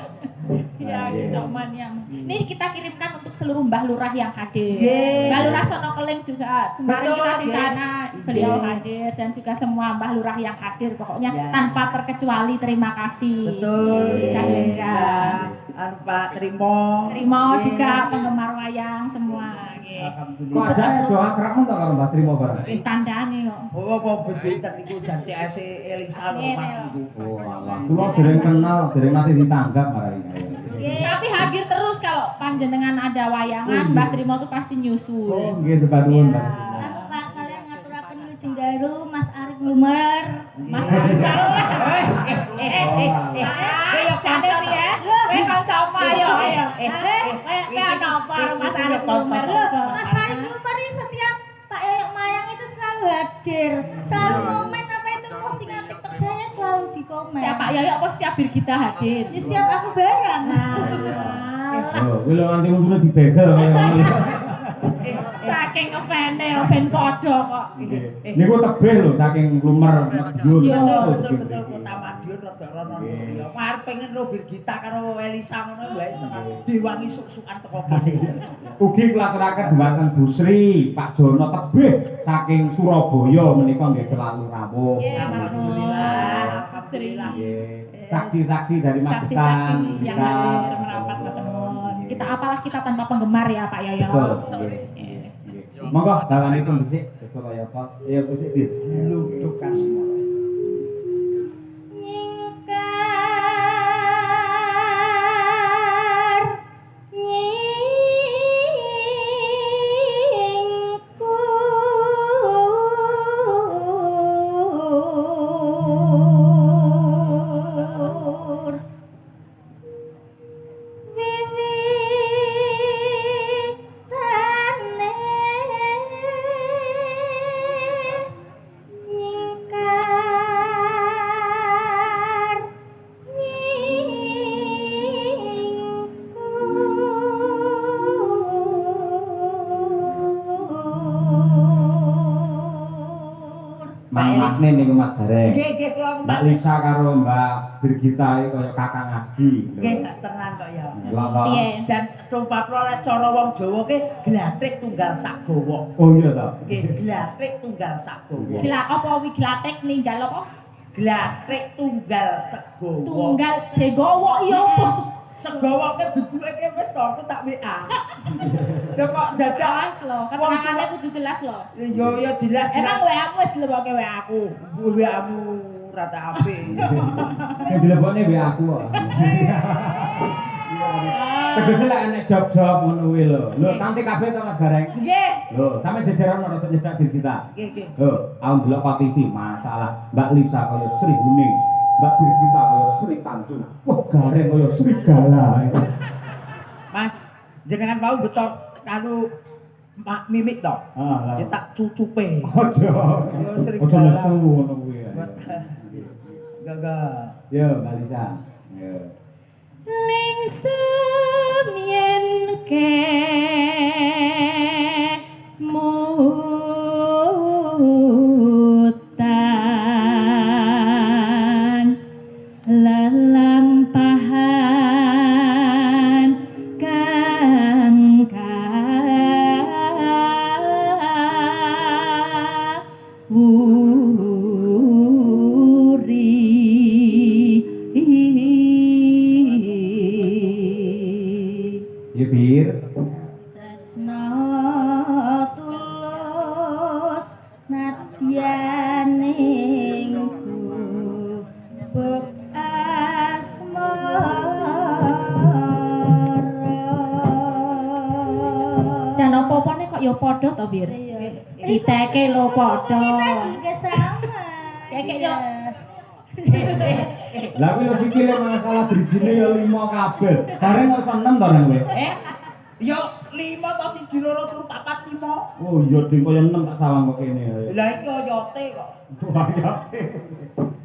Ya, cuman yang ini kita kirimkan untuk seluruh Mbah Lurah yang hadir. Mbah Lurah Sono Keling juga kemarin kita di sana beliau hadir dan juga semua Mbah Lurah yang hadir pokoknya tanpa terkecuali terima kasih. Betul. Sudah anu Pak terima. Terima Nggih. juga penggemar wayang semua. Nggih. Kok Alhamdulillah. aja doa akrabmu to karo Mbak Trimo bareng? Tandane kok. Oh, apa bentukan niku jan CS Elisa lho Mas niku. Oh, alah. Kula dereng kenal, dereng nate ditanggap marang Tapi hadir terus kalau panjenengan ada wayangan, Mbah Trimo tuh pasti nyusul. Oh, nggih sepadun, Mbak. Anu Pak, kalian ngaturaken Wilujeng Daru, Mas Arif Lumar. Mas Arif Alas. Kaya kanca to. ya. Kowe kanca apa ayo ayo. Kowe ana apa karo Mas Arif Lumer? Mas Arif Lumar ini setiap Pak Yoyok Mayang itu selalu hadir, selalu komen apa itu postingan TikTok saya selalu di komen. Setiap Pak Yoyo apa setiap Birgita hadir? Ya, setiap aku bareng. Oh, kuwi lho nganti untune dibegel kaya ngono. Saking ngefane ben padha kok. Niku tebih lho saking Lumer Madiun. Betul Kota Madiun rada rono ya. Arep pengen ro Birgita karo Elisa ngono wae tenan. Diwangi suk-sukan teko kene. Ugi kulaturaken dhumateng Bu Sri, Pak Jono tebih saking Surabaya menika nggih selalu rawuh. Alhamdulillah, alhamdulillah. Nggih. Saksi-saksi dari Saksi-saksi Magetan, yang hadir merapat ketemu. Kita apalah kita tanpa penggemar ya Pak Yoyo. Betul. Nggih. Monggo dawanipun dhisik betul kaya apa? Ya dhisik di. Luduk kasmara. Nyingkar nyingkur wiwitane nyingkar nyingkur. Mas niku Mas Bareng. Nggih kula Mbak Lisa karo Mbak Birgita iki kaya kakang adi. nggih gak tenan kok ya. Piye? Jan coba lek cara wong Jawa ki glathrik tunggal sak gawa. Oh iya to. Nggih, glathrik tunggal sak gawa. Gila apa wiglatek ninggal apa? Glathrik tunggal segawa. Tunggal segowo iya apa? Segawa ki bentuke ki wis to aku tak WA. Lha kok dadak Jelas loh, keterangannya kudu jelas loh. yo jelas Emang WA mu wis lebokke WA aku. WA-mu rada apik. Sing dilebokne wae aku kok. Tegese lek enek job-job ngono kuwi lho. Lho cantik kabeh to Mas Bareng. Nggih. Lho, sampe jejeran ora untuk nyedak Birgita. Nggih. Lho, aku ndelok Pak TV, masalah Mbak Lisa kaya Sri Huning, Mbak Birgita kaya Sri Tanjung. Wah, gareng kaya serigala. Mas, jenengan mau betok karo mimik to? Ah, Ya tak cucupe. Ojo. Yo sering Ojo kalah. nesu ngono kuwi. Gagal. Yo, Mbak Lisa. Yo. Ning semyen ke mutan lelampahan kang Yo, Bir. tresno tulus nadyaning gubuk asmara. Jan opo-opone kok ya padha to, Bir? Diteke lho padha. Kita juga sama. Kayak yo. Lah kuwi lho sikile masalah drijine ya 5 kabeh. Bareng kok 6 to nang kowe. Yo 5 to 1 2 3 4 5. Oh iya ding kaya 6 tak sawang kok kene. Lah iki oyote kok. Wah ya.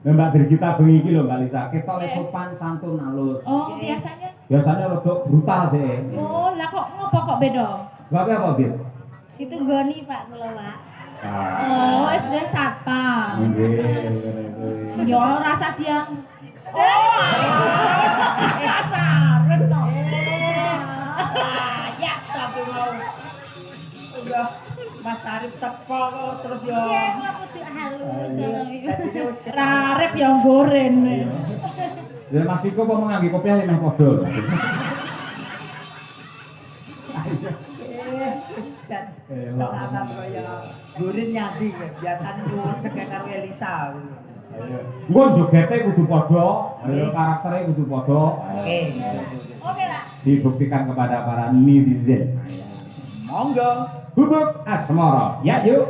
Lah Mbak Birgita bengi iki lho Mbak Lisa, ketok le sopan santun halus. Oh, biasanya. Biasanya rada brutal deh. Oh, lah kok ngopo kok beda? Sebab apa, Bir? Itu goni Pak kula Pak. Oh, wis deh satpam. Nggih. Yo rasa dia. Oh, kasar to. Ya tapi mau. Udah Mas Arif teko kok terus yo. Iya, kula kudu halus ngono iki. Dadine wis Rarep yang goren. Ya Mas Viko kok ngangge kopiah meh padha. tenanan kaya gurin nyandi biasane nyuwun dek karo Elisa. Engko jogete kudu padha, ayo karaktere kudu padha. Oke. Oke lah. Dibuktikan kepada para netizen. Monggo. Bubuk asmara. Ya, yuk.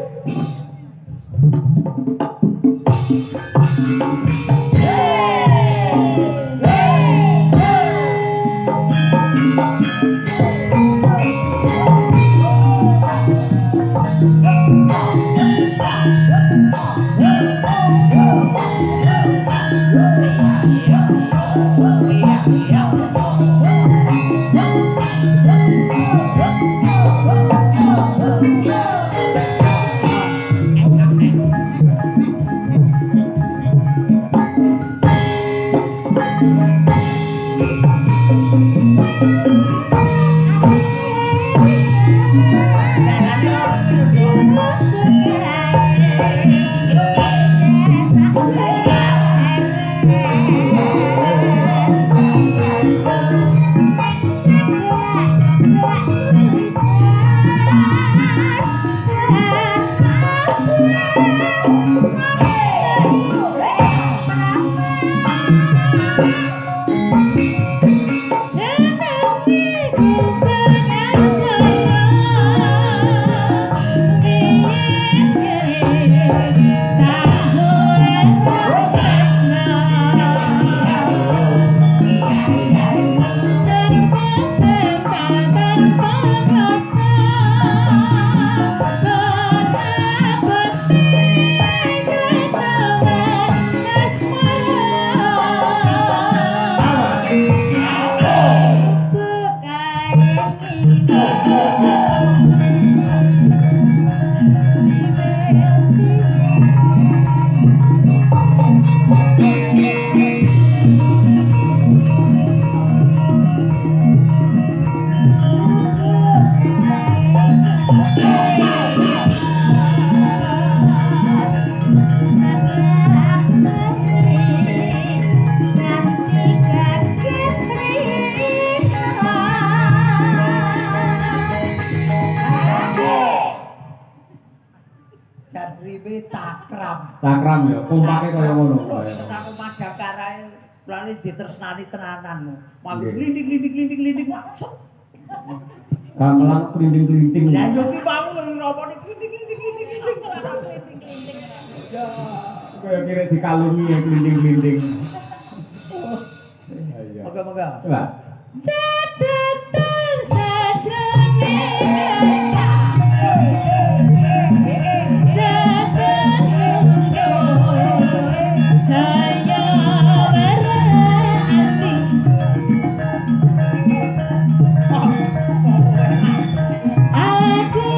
Cakram ya, kumpake kaya ngono. Aku Madangkarae lane ditresnani tenanan. Mangke glindik-glindik maksud. Gamelan klinting-klinting. Ya yo ki mau nropone glindik-glindik. Ya, kaya kira dikalungi ya klinting-klinting. Moga-moga. Coba. Catatan sajane saya berarti aku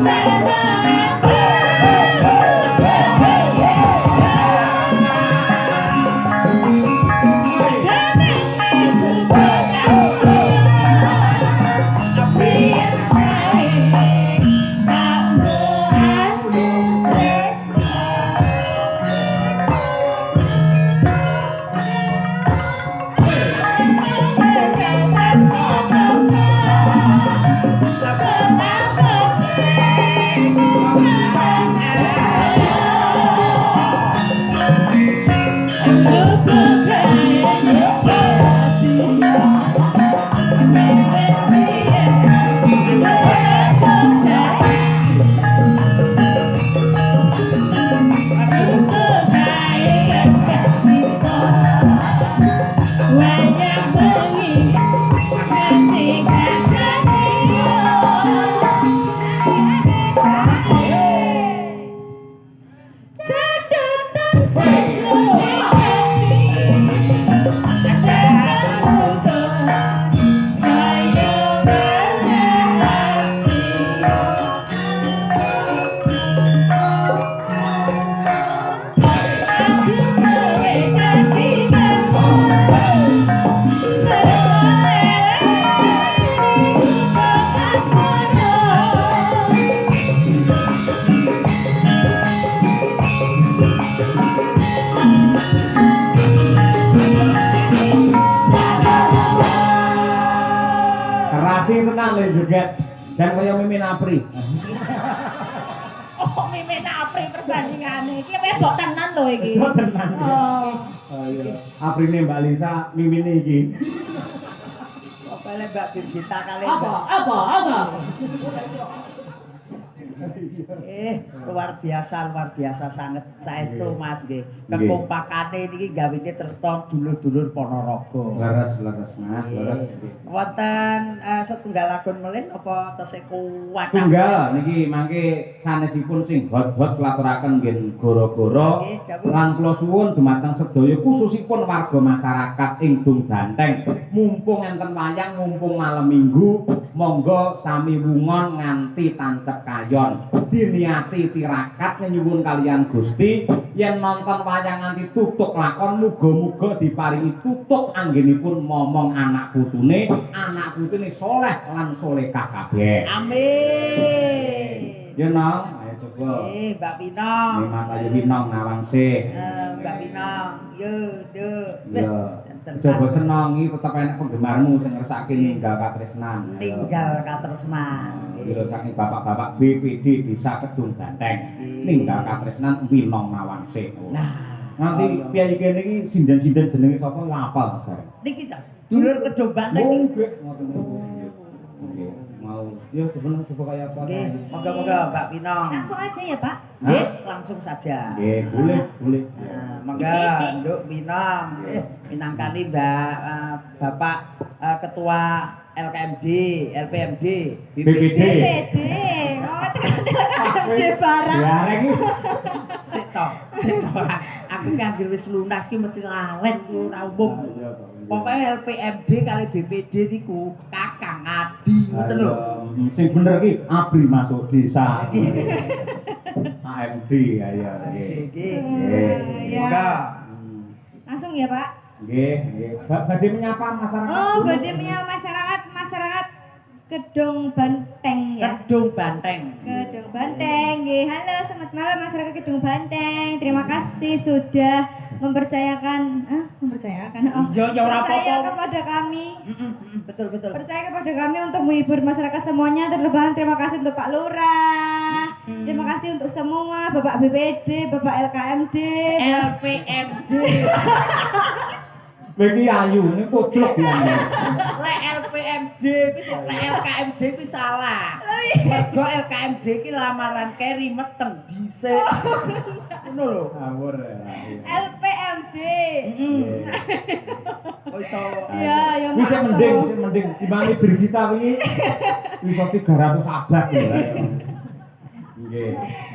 Bye. kaya Mimin Apri. Oh, Mimin Apri perbandingane. Iki wedok tenan lho iki. Wedok tenan. Oh. Oh iya. Aprine Mbak Lisa, Mimine iki. Pokoknya Mbak Birgita kali Apa? luar biasa sangat saestu Mas nggih. Kekompakane niki gawene tresna dulur-dulur Ponorogo. Leres Mas, leres. Wonten setunggal lagun melin apa tesih kuat? Tunggal niki mangke sanesipun sing hot-hot klaturaken nggih gara-gara lan kula suwun dumateng sedaya khususipun warga masyarakat ing Dung Banteng mumpung enten wayang mumpung malam Minggu monggo sami wungon nganti tancep kayon diniati tirakat nyuwun kalian Gusti yen nonton wayang nganti tutuk lakon muga-muga diparingi tutuk anggenipun momong anak putune soleh lan solehah kabeh. Amin. Ya Nong, ayo coba. Mbak Pinong. Ini Mas Ayu Pinong Nawangse. Mbak Pinong, yo. Iya. Coba senongi tetep enak penggemarmu sing ngersake ninggal katresnan. Ninggal katresnan. Iya saking bapak-bapak BPD Desa Kedung Banteng. Ninggal katresnan Pinong Nawangse. Nah, nanti piye kene iki sinden-sinden jenenge sapa ngapal Mas Bareng. niki ta. Dulur Kedung Banteng. Nggih, ngoten niku. Nggih, mau. Ya coba kaya apa. Nggih, moga-moga Mbak Pinong. Langsung aja ya, Pak. Nggih, langsung saja. Nggih, boleh. Nah, monggo Nduk Pinong. Minangkani Bapak Ketua LKMD, LPMD, BPD. BPD. Oh, tekan LKMD barang. Ya, iki Sik to. Aku ki anggere wis lunas ki mesti lalen ku ora umum. Pokoke LPMD kali BPD niku kakang adi ngoten lho. Sing bener ki abri masuk desa. AMD ayo nggih. Nggih. Monggo. Langsung ya, Pak. Nggih. Badhe menyapa masyarakat. Oh, badhe menyapa masyarakat Kedung Banteng ya. Kedung Banteng. Kedung Banteng. Nggih, halo selamat malam masyarakat Kedung Banteng. Terima kasih sudah mempercayakan. Oh, Iya, ya ora percaya apa-apa. kepada kami. Betul. Percaya kepada kami untuk menghibur masyarakat semuanya. Terima kasih untuk Pak Lurah. Terima kasih untuk semua Bapak BPD, Bapak LKMD, LPMD. Iki ayu ini pojok ya. Lek LPMD wis lek LKMD wis salah. Mergo LKMD ki lamaran keri meteng dhisik. Ngono lho. Ngawur ya. LPMD. Kok iso Ya, Wis mending timbang Birgita wingi iso 300 abad ya. Nggih.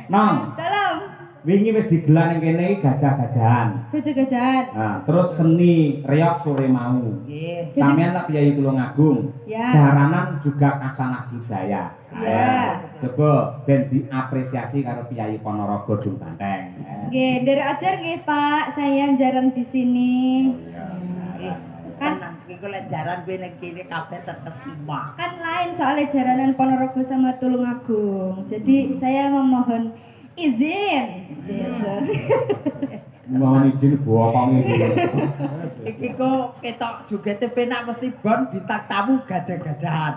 Nong, Dalam wingi wis digelar ning kene iki gajah-gajahan. gajah-gajahan. Nah, terus seni reok sore mau. nggih. Sampeyan tak Kyai Tulungagung. Ya. Jaranan juga kasanah budaya. Ya. Coba ben diapresiasi karo Kyai Ponorogo Dung Banteng. Nggih, nderek ajar nggih Pak, saya jaran di sini. Kan iku lek jaran kowe ning kene kabeh terkesima. Kan lain soalnya jaranan Ponorogo sama Tulungagung. Jadi saya memohon izin. Gitu. Mohon izin bokong iki. Iki kok ketok jogete penak mesti bon bintang tamu gajah-gajahan.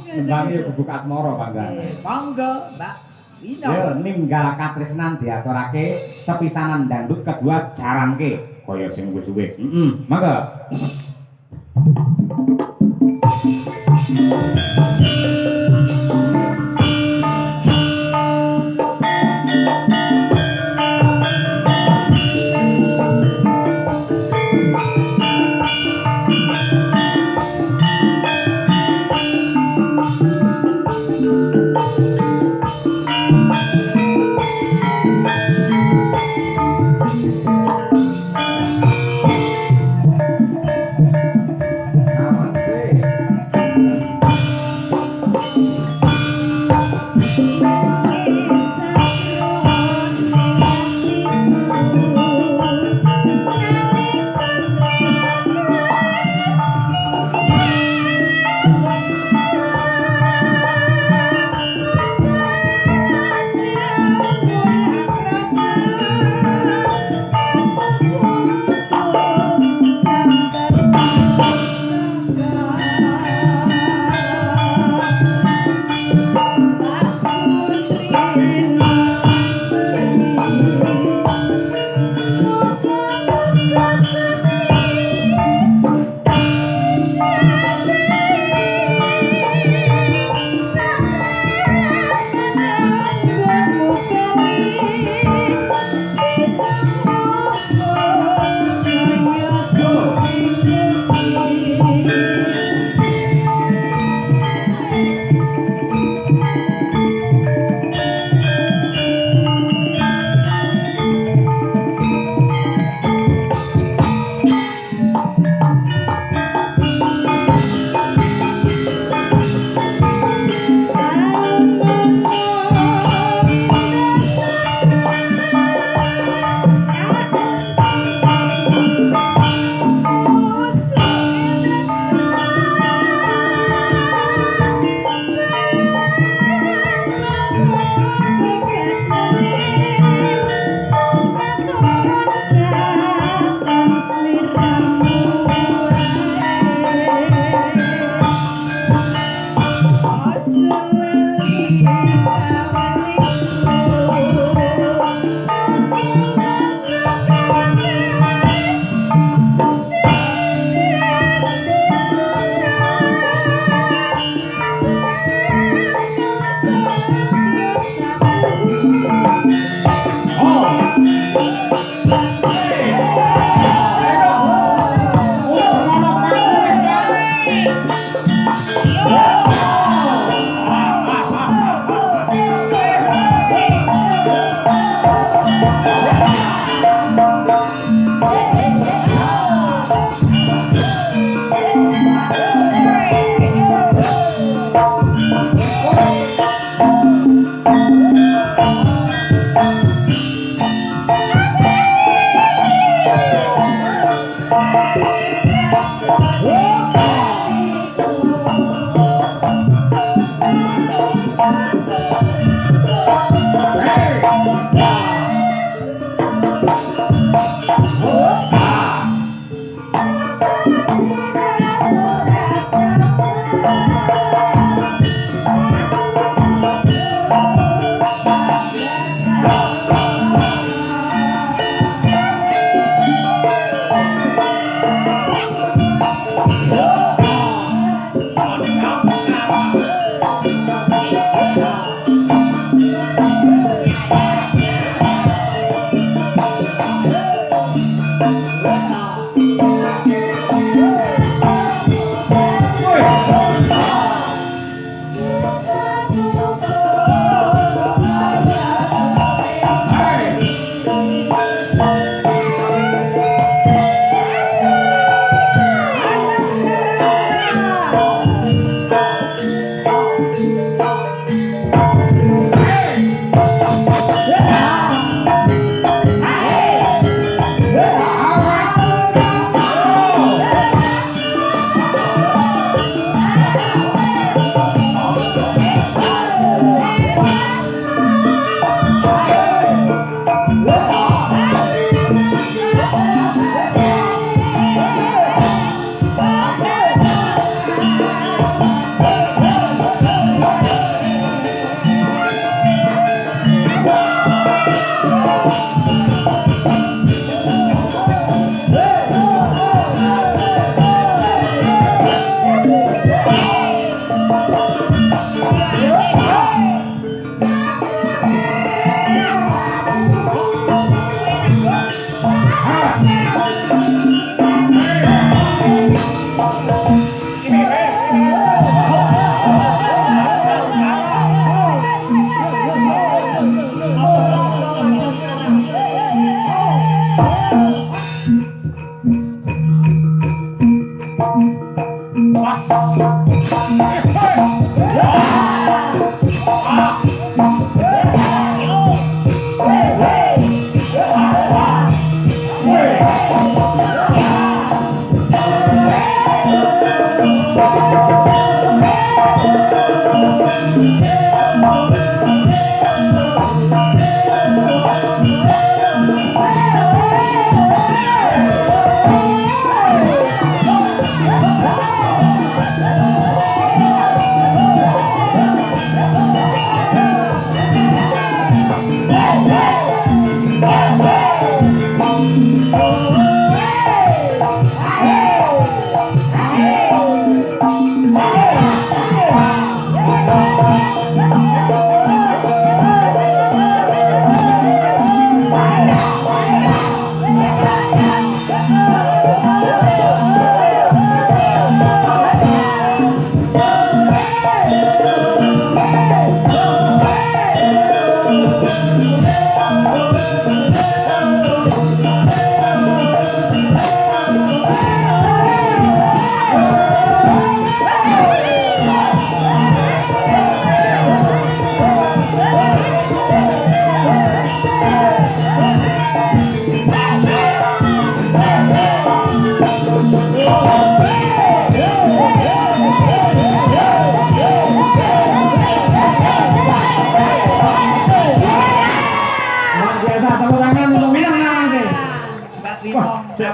Tembange kebuka asmara Pangga. Monggo, Mbak. Ya Wino. ninggal katresnan diaturake sepisanan dangdut kedua jaranke kaya sing wis-wis. Mangga.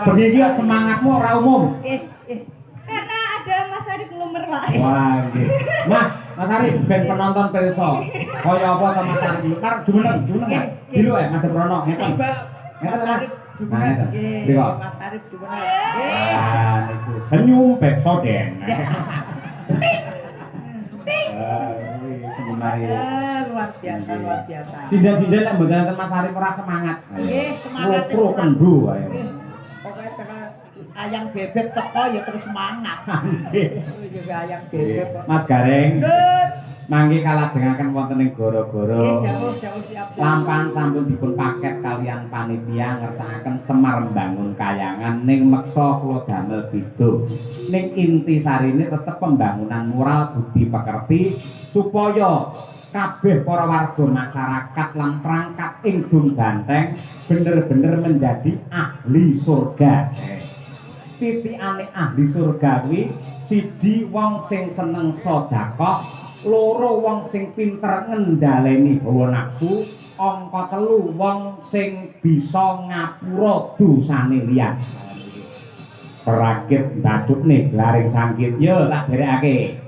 Begini semangatmu ora umum. Karena ada Mas Arif ngelumer, Pak. Wah, nggih. Mas Arif ben penonton pirsa. Kaya apa to Mas Arif? Kar jumeneng ya. Dilu madhep rono ngeten. Mas Arif jumeneng. Nggih, Mas Arif jumeneng. Ah, niku senyum Pepsodent. Luar biasa, luar biasa. Sindan-sindan lek mboten enten Mas Arif ora semangat. Nggih, semangat. Pro kendu ae. Pokoknya tengah ayang bebek teko ya terus semangat. Nggih, ayang bebek. Mas Gareng. Nggih. Mangke kalajengaken wonten ing Goro-goro. Dawuh siap. Lampahan sampun dipun paket kalian panitia ngersakaken Semar mbangun kayangan ning meksa kula damel beda. Ning inti sarine tetep pembangunan moral budi pekerti supaya kabeh para warga masyarakat lan perangkat ing Dung Banteng bener-bener menjadi ahli surga. Titikane ahli surga kuwi siji wong sing seneng sedekah, loro wong sing pinter ngendhaleni hawa nafsu, angka telu wong sing bisa ngapura dosane liyan. Perakit ndadukne glaring sangkit yo tak derekake.